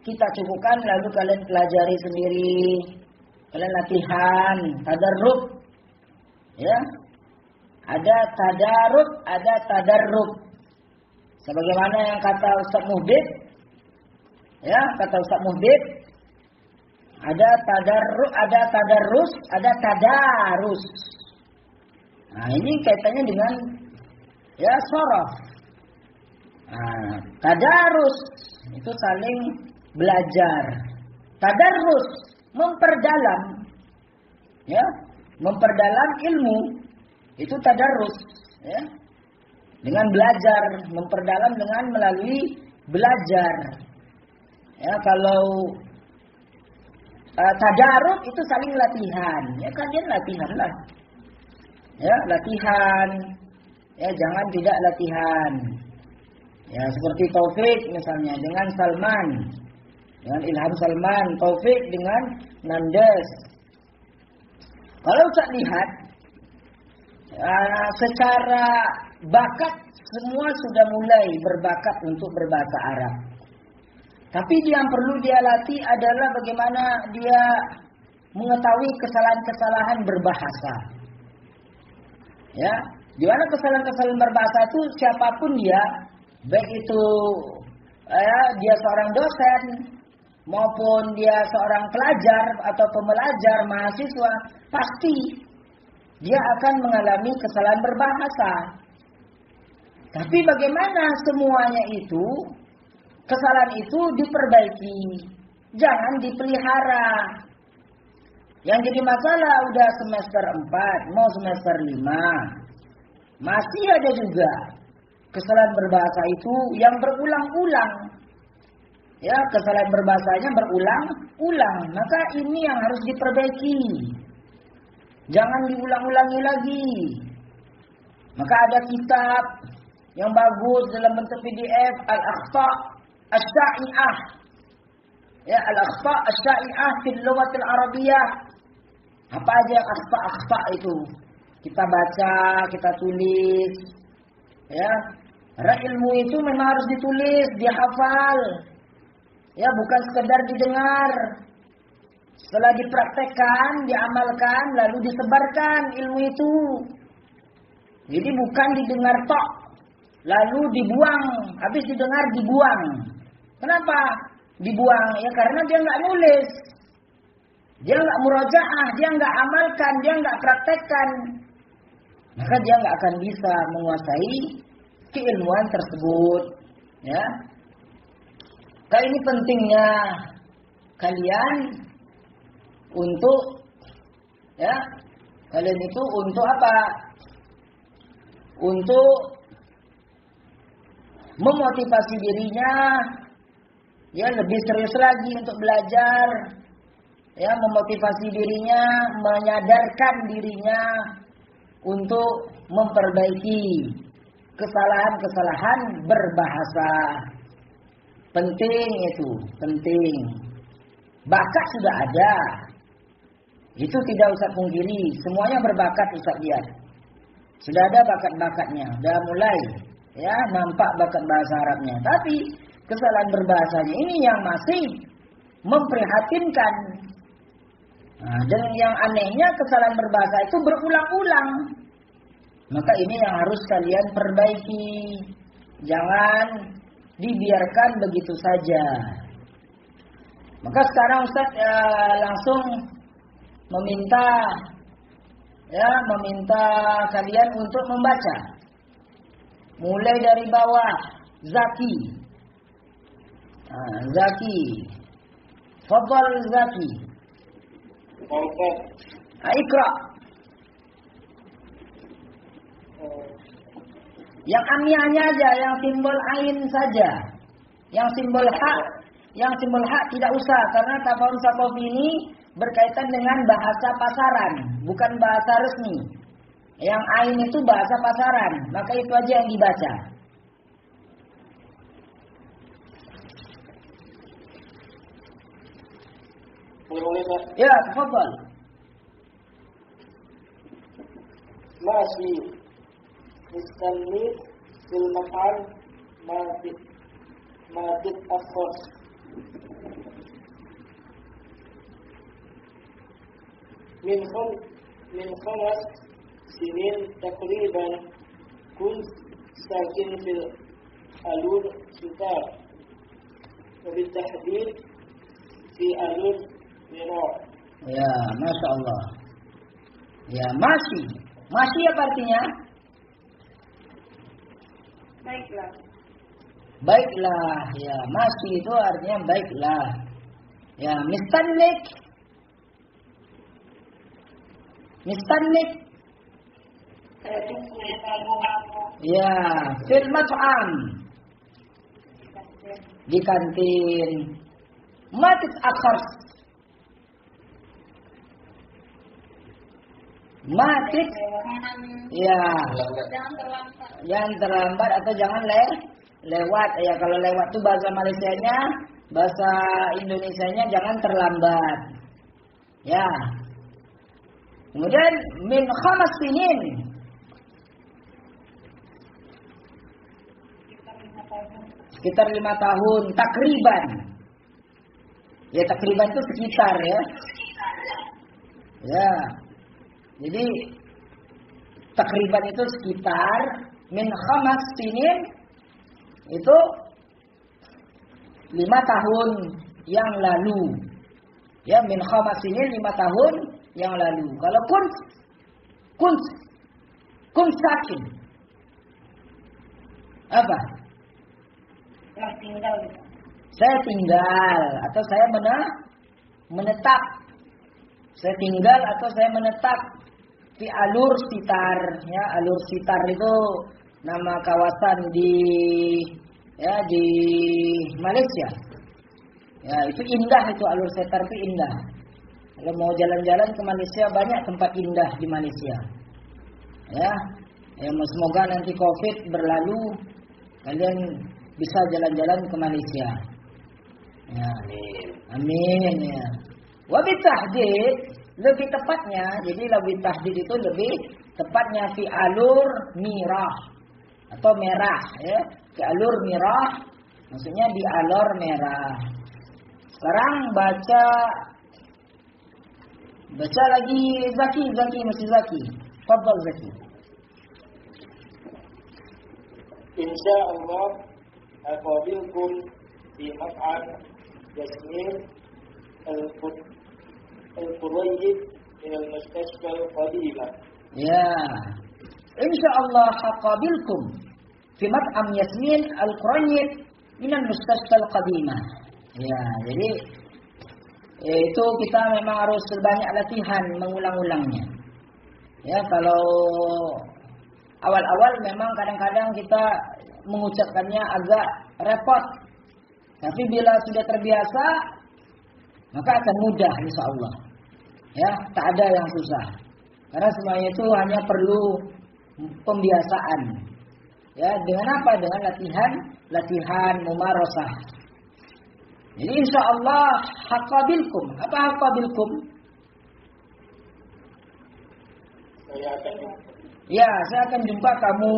kita cukupkan lalu kalian pelajari sendiri. Kalian latihan, tadarrub. Ya. Ada tadarrub, ada tadarrub. Sebagaimana yang kata Ustaz Muhdid, ya, kata Ustaz Muhdid, ada tadarrub, ada tadarrus, ada tadarus. Nah, ini kaitannya dengan ya shorof. Nah, tadarus itu saling belajar. Tadarus memperdalam, ya, memperdalam ilmu. Itu tadarus, ya. Dengan belajar, memperdalam dengan melalui belajar. Ya, kalau tadarus itu saling latihan. Ya, kalian latihanlah. Ya, latihan. Ya, jangan tidak latihan. Ya, seperti Taufik misalnya dengan Salman. Dengan Ilham Salman, Taufik dengan Nandes. Kalau Ustaz lihat secara bakat semua sudah mulai berbakat untuk berbahasa Arab. Tapi yang perlu dia latih adalah bagaimana dia mengetahui kesalahan-kesalahan berbahasa. Ya, di mana kesalahan-kesalahan berbahasa itu siapapun dia, baik itu dia seorang dosen maupun dia seorang pelajar atau pembelajar mahasiswa, pasti dia akan mengalami kesalahan berbahasa. Tapi bagaimana semuanya itu, kesalahan itu diperbaiki, jangan dipelihara. Yang jadi masalah udah semester 4, mau semester 5, masih ada juga kesalahan berbahasa itu yang berulang-ulang. Ya, kesalahan berbahasanya berulang-ulang. Maka ini yang harus diperbaiki. Jangan diulang-ulangi lagi. Maka ada kitab yang bagus dalam bentuk PDF, Al-Akhta' Asy-Sya'i'ah. Ya, Al-Akhta' Asy-Sya'i'ah fil Lughatil Arabiyyah. Apa aja akhta itu? Kita baca, kita tulis. Ya, karena ilmu itu memang harus ditulis, dihafal. Ya, bukan sekedar didengar. Setelah dipraktekkan, diamalkan, lalu disebarkan ilmu itu. Jadi bukan didengar tok, lalu dibuang. Habis didengar dibuang. Kenapa dibuang? Ya karena dia nggak nulis, dia nggak murojaah, dia nggak amalkan, dia nggak praktekkan. Maka dia nggak akan bisa menguasai keilmuan tersebut. Ya. Kali ini pentingnya kalian untuk kalian itu untuk apa? Untuk memotivasi dirinya ya lebih serius lagi untuk belajar, ya memotivasi dirinya, menyadarkan dirinya untuk memperbaiki kesalahan-kesalahan berbahasa. Penting itu, penting. Bakat sudah ada. Itu tidak usah pungkiri, semuanya berbakat Ustaz lihat. Sudah ada bakat-bakatnya, sudah mulai ya nampak bakat bahasa Arabnya. Tapi kesalahan berbahasanya ini yang masih memprihatinkan. Nah, dan yang anehnya kesalahan berbahasa itu berulang-ulang. Maka ini yang harus kalian perbaiki. Jangan dibiarkan begitu saja. Maka sekarang Ustaz langsung meminta kalian untuk membaca. Mulai dari bawah, Zaki. Zaki. Fadhal Zaki. Iqra. Yang amiyahnya aja, yang simbol ain saja. Yang simbol ha tidak usah karena Tafahum Saqafi ini berkaitan dengan bahasa pasaran, bukan bahasa resmi. Yang ain itu bahasa pasaran, maka itu aja yang dibaca. Ya, tafadhal. Masih mustannif fil maf'al madid akhir. Min khamas sinin takriban kun sakin fil alur sitar wa bitahdid fi alur mirah. Ya, Masya Allah. Ya, masih. Masih apa artinya? Baiklah. Baiklah. Ya, masih itu artinya baiklah. Ya, mistannik. Mistannik. Ya, fil mat'am. Di kantin. Matit akhar. Matit. Ya. Jangan terlambat. Jangan terlambat atau jangan lewat. Ya, kalau lewat itu bahasa Malaysianya, bahasa Indonesianya jangan terlambat. Ya. Kemudian min khamas sinin. Sekitar 5 tahun, takriban. Ya, takriban itu sekitar ya. Ya. Jadi takriban itu sekitar min khamas sinin itu 5 tahun yang lalu. Ya, min khamas sinin 5 tahun yang lalu. Kalau kun sakin. Apa? Yang tinggal. Saya tinggal atau saya menetap. Saya tinggal atau saya menetap di alur sitar. Ya, alur sitar itu nama kawasan di Malaysia. Ya, itu indah, itu alur sitar itu indah. Kalau mau jalan-jalan ke Malaysia, banyak tempat indah di Malaysia. Ya, semoga nanti Covid berlalu, kalian bisa jalan-jalan ke Malaysia. Ya, amin ya. Wabi tahdid, lebih tepatnya, jadi lebih tahdid itu lebih tepatnya fi alur mirah atau merah, ya, fi alur mirah, maksudnya di alur merah. Sekarang baca lagi Zaki masih Zaki. Fadhal Zaki. Insyaallah aqabilkum fi maf'al Yasmin al-Qurayyib min al-Mustashfa al-Qadimah. Ya. Insyaallah aqabilkum fi maf'am Yasmin al-Qurayyib min al-Mustashfa al-Qadimah. Ya, jadi itu kita memang harus banyak latihan mengulang-ulangnya. Ya, kalau awal-awal memang kadang-kadang kita mengucapkannya agak repot. Tapi bila sudah terbiasa, maka akan mudah insyaallah. Ya, tak ada yang susah. Karena semuanya itu hanya perlu pembiasaan. Ya, dengan apa? Dengan latihan mumarasah. Jadi insyaallah haqabilkum. Apa haqabilkum? Saya akan jumpa kamu.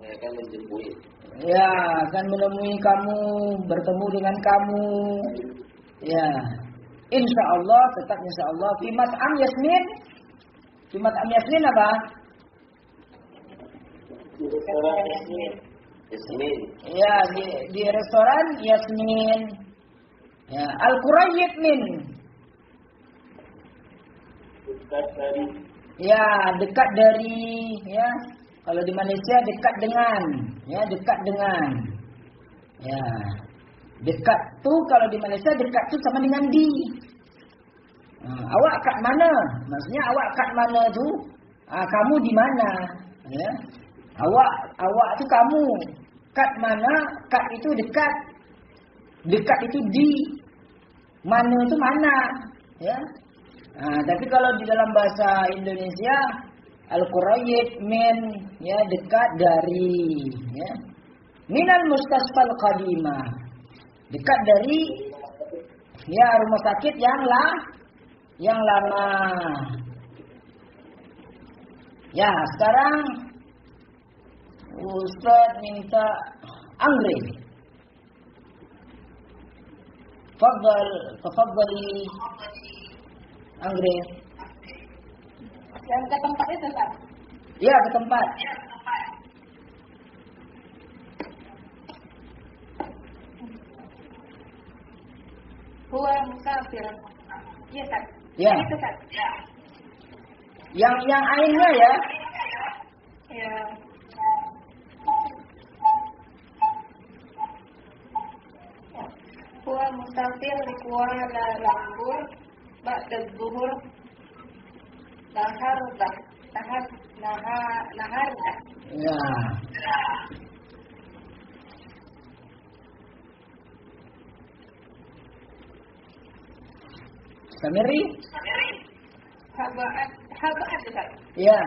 Saya akan menjemput. Ya, akan menemui kamu, bertemu dengan kamu. Ya. Insyaallah, tetap insyaallah fi mat'am Yasmin. Fi mat'am Yasmin apa? Di restoran Yasmin. Ya, di restoran Yasmin. Ya, Al-Qurayyib min. Dekat dari. Ya, dekat dari, ya. Kalau di Malaysia dekat dengan, ya, dekat dengan. Ya. Dekat tuh kalau di Malaysia dekat tuh sama dengan di. Awak kat mana? Maksudnya awak kat mana tuh? Kamu di mana? Ya. Awak tuh kamu. Kat mana? Kat itu dekat. Dekat itu di. Mana itu mana? Ya. Tapi kalau di dalam bahasa Indonesia Al-qurayyib min, ya, dekat dari, ya. Minal mustasfal qadimah, dekat dari, ya, rumah sakit yang lama. Ya, sekarang Ustaz minta anggrek. Tafadhali anggrek. Yang ke tempat itu, Pak. Ya, ke tempat. Huwa musafir. Iya, Pak. Ya. Itu, Pak. Yang ainnya ya. Ya. Huwa musafir di Kuala Lumpur ba'da zuhur naharda. Ya. Samiri? Haba'at Ustaz. Ya.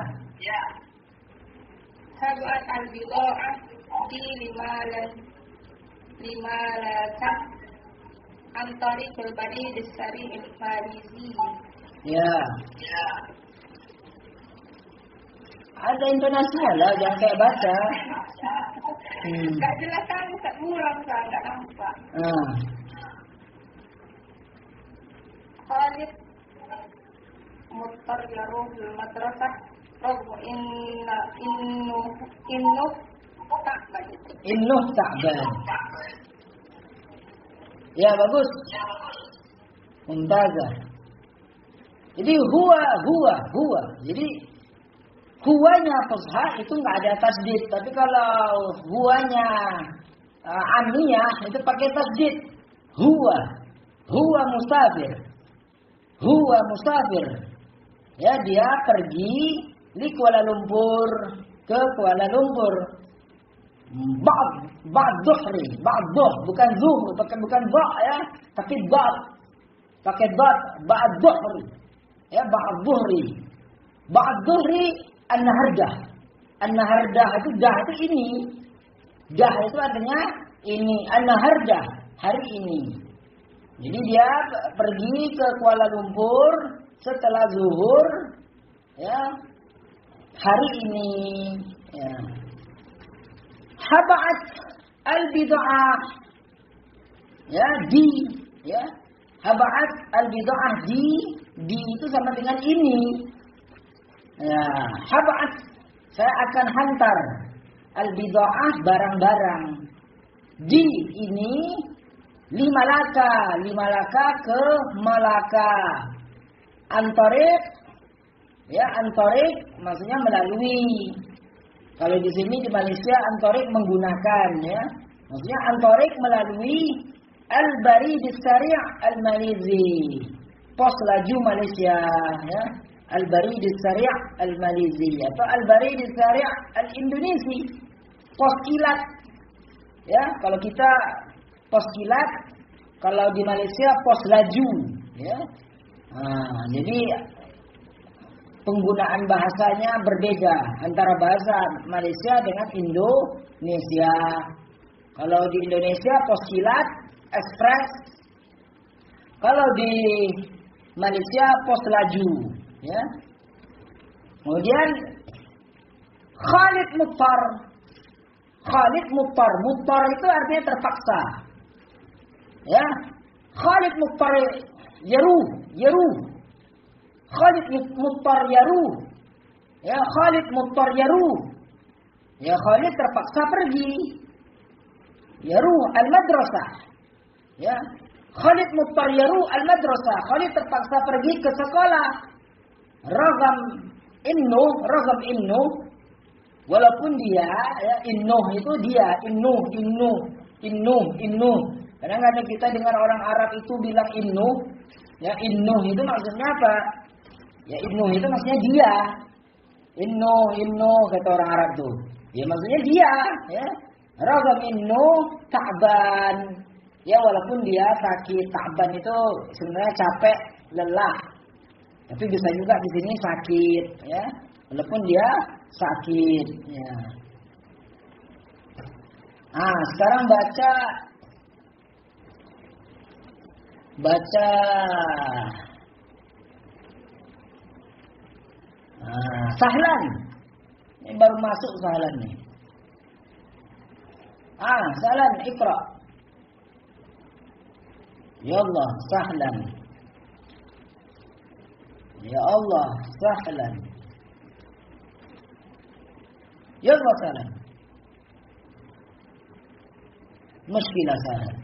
Haba'at al-bida'ah di limalatan antari kelbadi desari al-farizi. Ya. Ada intonasinya lah, jangan kayak baca. Gak jelas kan, Ustaz, buram kan, gak nampak. Khalid Muttar yaruh bil madrasah Rabu innu ta'ban. Innuh ta'ban. Ya, bagus. Mumtazah. Jadi huwa. Jadi huwanya fushah itu enggak ada tasdid, tapi kalau huwanya amiyah itu pakai tasdid. Huwa musafir. Ya, dia pergi di Kuala Lumpur, ke Kuala Lumpur. Ba'd dhuhri, bukan zuh, bukan ba ya, tapi ba'd. Pakai ba'd dhuhri. Ya, ba'd dhuhri an-nahardah. An-nahardah itu dah itu ini. Dah itu artinya ini, an-nahardah, hari ini. Jadi dia pergi ke Kuala Lumpur setelah zuhur, ya, hari ini. Ya. Haba'at al-bid'ah, ya, ya. Haba'at al-bid'ah di itu sama dengan ini. Ya, haba'at, saya akan hantar al-bid'ah barang-barang. Di ini lima laka ke Malaka. Antarik, ya, antarik maksudnya melalui. Kalau di sini di Malaysia antarik menggunakan, ya. Maksudnya antarik melalui Al-Barid Sari' Al-Malizi, pos laju Malaysia, ya. Al-Barid Sari' Al-Malizi atau Al-Barid Sari' Al-Indonesi, pos kilat. Ya, kalau kita pos kilat, kalau di Malaysia pos laju, ya. Jadi penggunaan bahasanya berbeda antara bahasa Malaysia dengan Indonesia. Kalau di Indonesia pos kilat, ekspres. Kalau di Malaysia pos laju, ya. Kemudian Khalid Muttar itu artinya terpaksa. Ya. Khalid Muttar yaru. Khalid Muttar yaru. Ya, Khalid Muttar yaru. Ya, Khalid terpaksa pergi. Yaru al-madrasah. Ya. Khalid Muttar yaru al-madrasah. Khalid terpaksa pergi ke sekolah. Ragam innu. Walaupun dia, ya, innuh itu dia, innuh. Kadang-kadang kita dengar orang Arab itu bilang innuh, ya, innuh itu maksudnya apa? Ya, innuh itu maksudnya dia. Innuh kata orang Arab tuh. Ya, maksudnya dia, ya. Ragam innuh ta'ban. Ya, walaupun dia sakit, ta'ban itu sebenarnya capek, lelah. Tapi bisa juga di sini sakit, ya. walaupun dia sakit. Ya. Sekarang baca sahlan. Ini baru masuk sahlan nih. Sahlan, Iqra. Ya Allah, sahlan. Ya Allah, sahlan. Ya Allah, sahlan. Muskilah sahlan.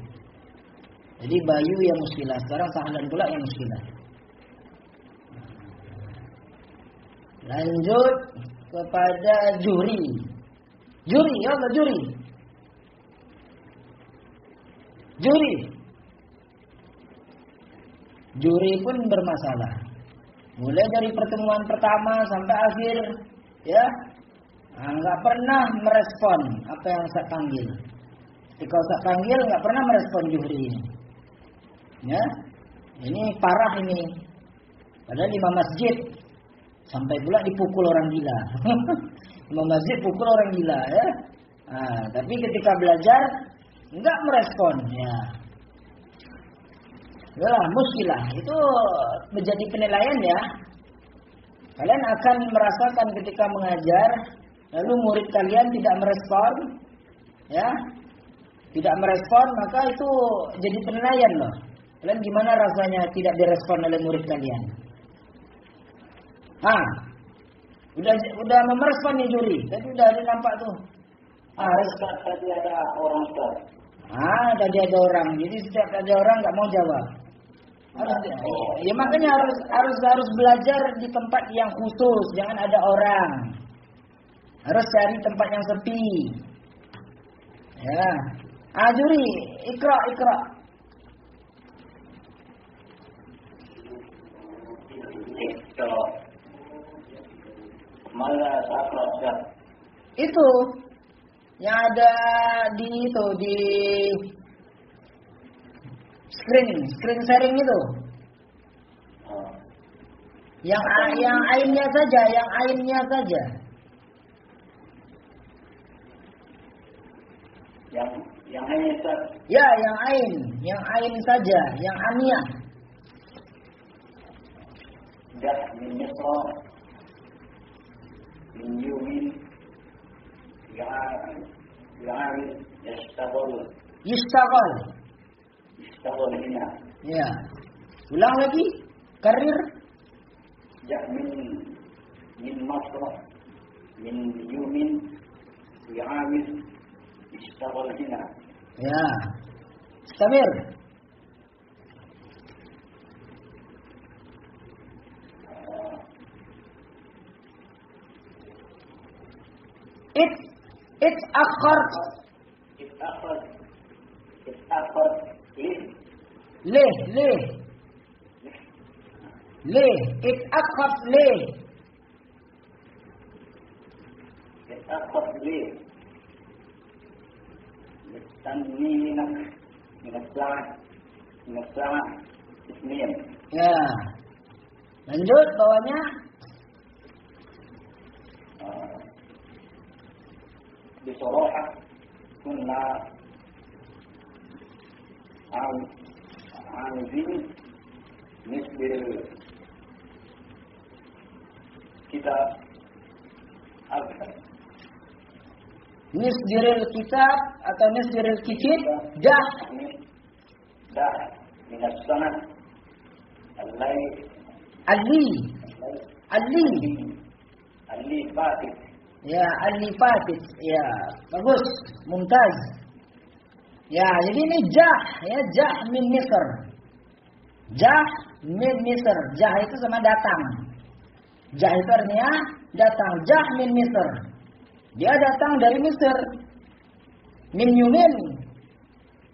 Jadi Bayu yang muskilah, sekarang sahlan pula yang muskilah. Lanjut kepada juri. Juri, ya Allah, juri. Juri. Juri pun bermasalah. Mulai dari pertemuan pertama sampai akhir, ya, nggak pernah merespon apa yang saya panggil. Ketika saya panggil nggak pernah merespon juri ini. Ya, ini parah ini. Padahal imam masjid sampai pula dipukul orang gila. Imam masjid pukul orang gila, ya. Tapi ketika belajar nggak merespon, ya. Yalah, muskilah. Itu menjadi penilaian ya. Kalian akan merasakan ketika mengajar, lalu murid kalian tidak merespon, ya, tidak merespon, maka itu jadi penilaian loh. Kalian gimana rasanya tidak direspon oleh murid kalian? Udah merespon nih juri. Tadi udah ada nampak tuh. Tadi ada orang Ustaz. Tadi ada orang. Jadi setiap ada orang nggak mau jawab. Ya makanya harus belajar di tempat yang khusus, jangan ada orang. Harus cari tempat yang sepi. Ya. Juri, Iqra. Mana sakrat Ustaz? Itu yang ada di screen sharing itu. Yang ainnya saja. Yang hanya Ustaz. Ya, yang ain saja, yang aniyah. Dah min Misra min yumin ya'amil yashtaghal hina. Ya. Ulang lagi. Karir. Dah min Masra min yumin ya'amil yashtaghal hina. Ya. Istamir. It's akhar leh it's akhar leh tanwinak min as-sa'a ismiyan. Ya. Lanjut bawahnya. بصراحة كنا عاوزين نصبر الكتاب أكثر. Nisdiril kitab atau nisdiril kitab dah من السنة اللي فاتت. Ya, al-lifatit. Ya, bagus. Mumtaz. Ya, jadi ini jah min Misr. Jah min Misr. Jah itu sama datang. Jah itu artinya datang. Jah min Misr. Dia datang dari Mesir. Min yumin.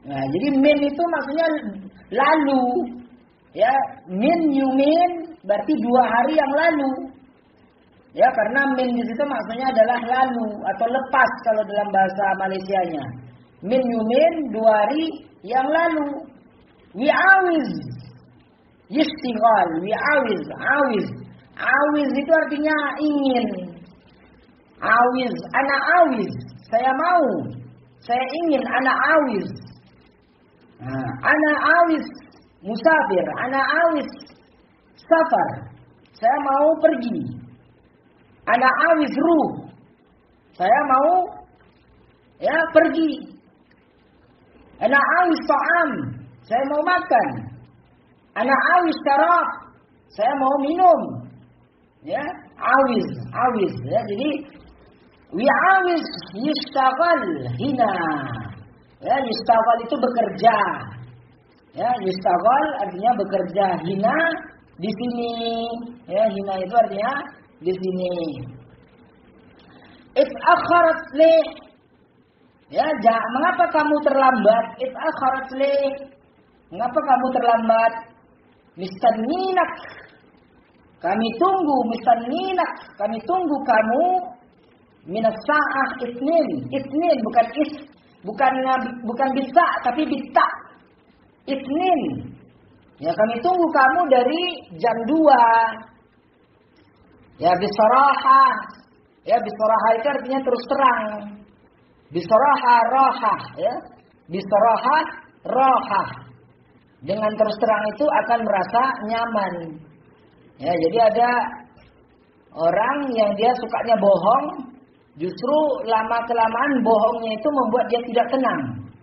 Nah, jadi min itu maksudnya lalu. Ya, min yumin berarti 2 hari yang lalu. Ya, karena min di situ maksudnya adalah lalu atau lepas kalau dalam bahasa Malaysianya. Min yumin 2 hari yang lalu. Wi'awiz. Yishtighal, wi'awiz, awiz. Awiz itu artinya ingin. Awiz, ana awiz. Saya mau. Saya ingin, ana awiz. Ana awiz musafir, ana awiz safar. Saya mau pergi. Ana awiz ruh. Saya mau pergi. Ana awiz ta'am. Saya mau makan. Ana awiz syarab. Saya mau minum. Ya, awiz ya. Jadi awiz yustaghal hina. Ya, yustaghal itu bekerja. Ya, yustaghal artinya bekerja, hina di sini. Ya, hina itu artinya di sini. It'akharat li. Ya, mengapa kamu terlambat? It'akharat li. Mengapa kamu terlambat? Mistanninak. Kami tunggu mistanninak. Kami tunggu kamu minas sa'ah itnin bukan bisa tapi bita. Itnin. Ya, kami tunggu kamu dari jam 2. Ya, bisaraha. Ya, bisaraha itu artinya terus terang. Bisaraha rohah. Ya, bisaraha rohah. Dengan terus terang itu akan merasa nyaman. Ya, jadi ada orang yang dia sukanya bohong, justru lama-kelamaan bohongnya itu membuat dia tidak tenang.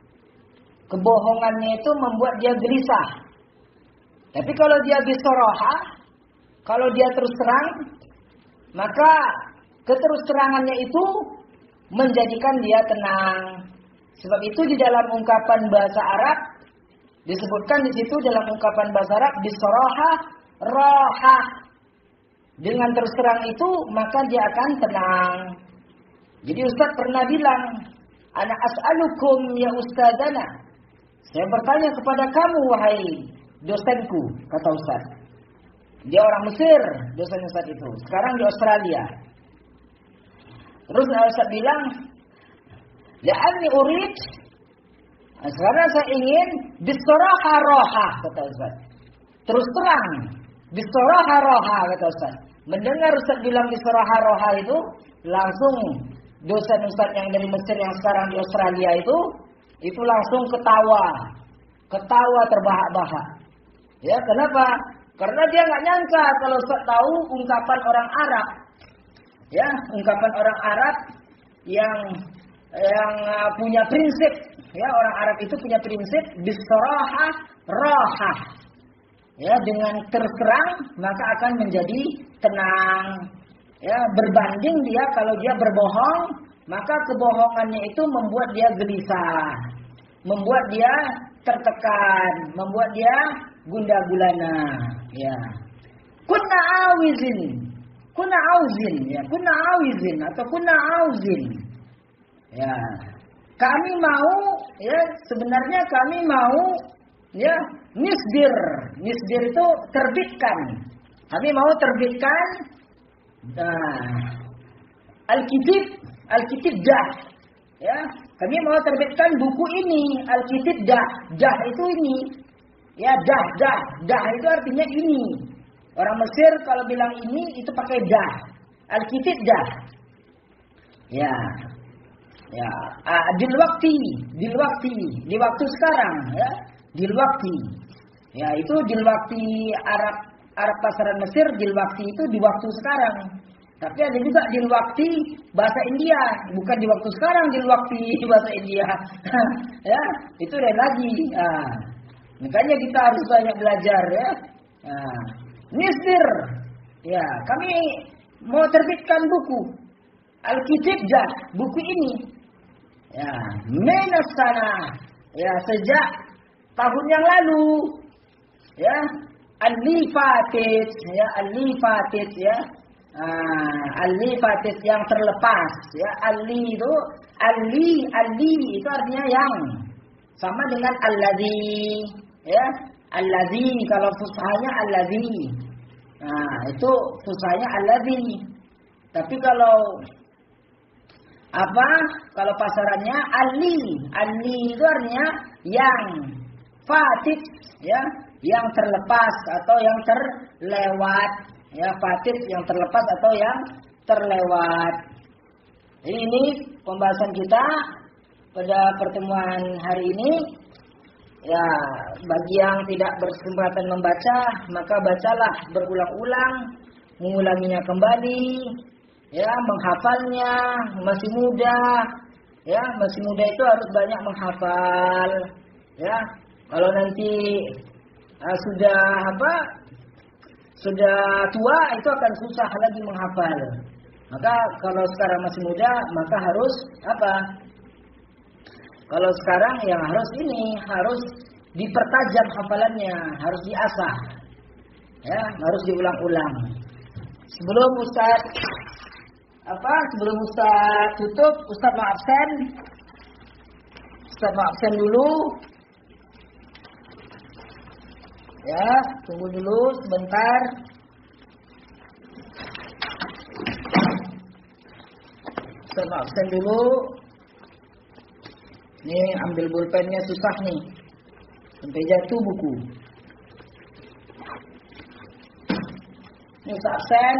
Kebohongannya itu membuat dia gelisah. Tapi kalau dia bisaraha, kalau dia terus terang, maka keterus terangannya itu menjadikan dia tenang. Sebab itu di dalam ungkapan bahasa Arab disebutkan di situ dalam ungkapan bahasa Arab bisaraha rohah. Dengan terus terang itu maka dia akan tenang. Jadi Ustaz pernah bilang, ana as'alukum ya ustazana. Saya bertanya kepada kamu wahai dosenku, kata Ustaz. Dia orang Mesir, dosen Ustaz itu. Sekarang di Australia. Terus Ustaz bilang, la'anni urid. Sekarang saya ingin bisaraha rohah, kata Ustaz. Terus terang. Bisaraha rohah, kata Ustaz. Mendengar Ustaz bilang bisaraha rohah itu, langsung dosen Ustaz yang dari Mesir yang sekarang di Australia itu langsung ketawa. Ketawa terbahak-bahak. Ya, kenapa? Karena dia nggak nyangka kalau Ustaz tahu ungkapan orang Arab. Ya, ungkapan orang Arab yang punya prinsip. Ya, orang Arab itu punya prinsip bisaraha rohah. Ya, dengan terserang maka akan menjadi tenang. Ya, berbanding dia kalau dia berbohong, maka kebohongannya itu membuat dia gelisah, membuat dia tertekan, membuat dia gundah gulana. Ya, kunna auzin atau kunna auzin. Ya, kami mau, ya sebenarnya kami mau, ya nisdir itu terbitkan. Kami mau terbitkan Al-Kitab dah. Ya, kami mau terbitkan buku ini Al-Kitab dah. Dah itu ini. Ya, dah itu artinya ini. Orang Mesir kalau bilang ini itu pakai dah. Al-Kitab dah. Ya. Ya, di waktu sekarang, ya. Dilwakti. Ya, itu dilwakti Arab pasaran Mesir, dilwakti itu di waktu sekarang. Tapi ada juga dilwakti bahasa India, bukan di waktu sekarang dilwakti bahasa India. Ya, itu lain lagi. Nah, makanya kita harus banyak belajar ya. Nah, nisdir. Ya, kami mau terbitkan buku Al-Kitab dah, buku ini. Ya, menas sana. Ya, sejak tahun yang lalu. Ya, al-lifatit ya, al-lifatit ya. Al-lifatit yang terlepas ya. Ali itu artinya yang. Sama dengan alladzi ya. Alladzi kalau fushahnya alladzi. Nah, itu fushahnya alladzi. Tapi kalau kalau pasarannya ali itu artinya yang. Fatit ya, yang terlepas atau yang terlewat. ya fatit yang terlepas atau yang terlewat. Jadi ini pembahasan kita pada pertemuan hari ini. Ya, bagi yang tidak berkesempatan membaca, maka bacalah berulang-ulang, mengulanginya kembali, ya, menghafalnya. Masih muda, ya, masih muda itu harus banyak menghafal, ya. Kalau nanti sudah tua itu akan susah lagi menghafal. Maka kalau sekarang masih muda, maka harus apa? Kalau sekarang yang harus dipertajam hafalannya, harus diasah, ya, harus diulang-ulang. Sebelum Ustaz tutup, Ustaz mau absen dulu. Ya, tunggu dulu sebentar. Ustaz mau absen dulu. Nih, ambil pulpennya susah nih. Sampai jatuh buku. Ini Ustaz absen.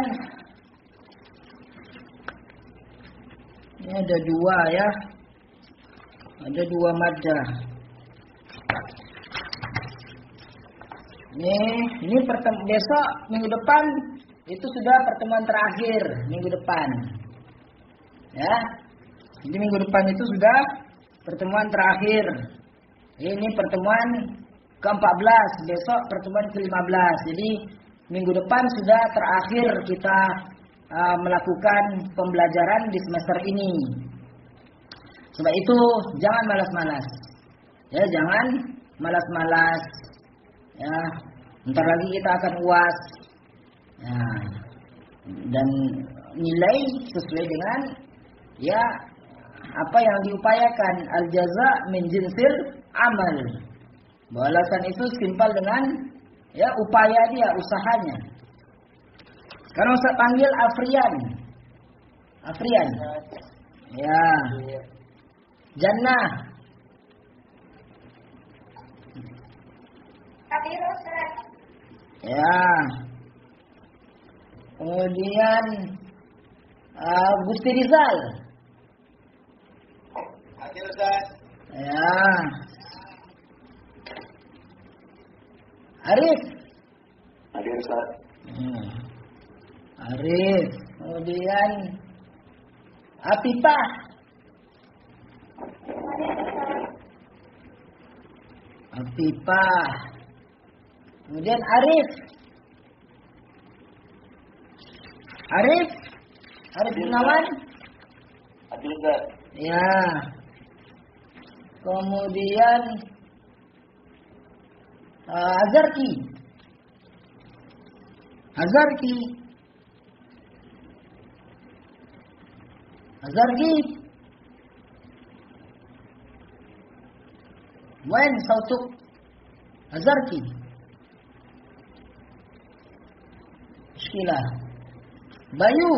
Ini ada 2 ya. Ada 2 maddah. Ini besok minggu depan itu sudah pertemuan terakhir minggu depan. Ya. Jadi minggu depan itu sudah pertemuan terakhir. Ini pertemuan ke-14, besok pertemuan ke-15. Jadi minggu depan sudah terakhir kita melakukan pembelajaran di semester ini. Sebab itu jangan malas-malas. Ya, jangan malas-malas. Ya, bentar lagi kita akan UAS. Ya, dan nilai sesuai dengan ya apa yang diupayakan, al-jaza min jinsil amal. Balasan itu simpel dengan ya upaya dia, usahanya. Sekarang Ustaz panggil Afrian. Ya. Jannah. Hadir Ustaz. Ya. Kemudian Gusti Rizal. Hadir Ustaz. Ya. Arif. Hadir Ustaz. Arif. Kemudian Apipah. Apipah. Kemudian Arif Gunawan. Hadir Ustaz. Ya. Kemudian Azarki. Wen sautuk Azarki. Muskilah. Bayu.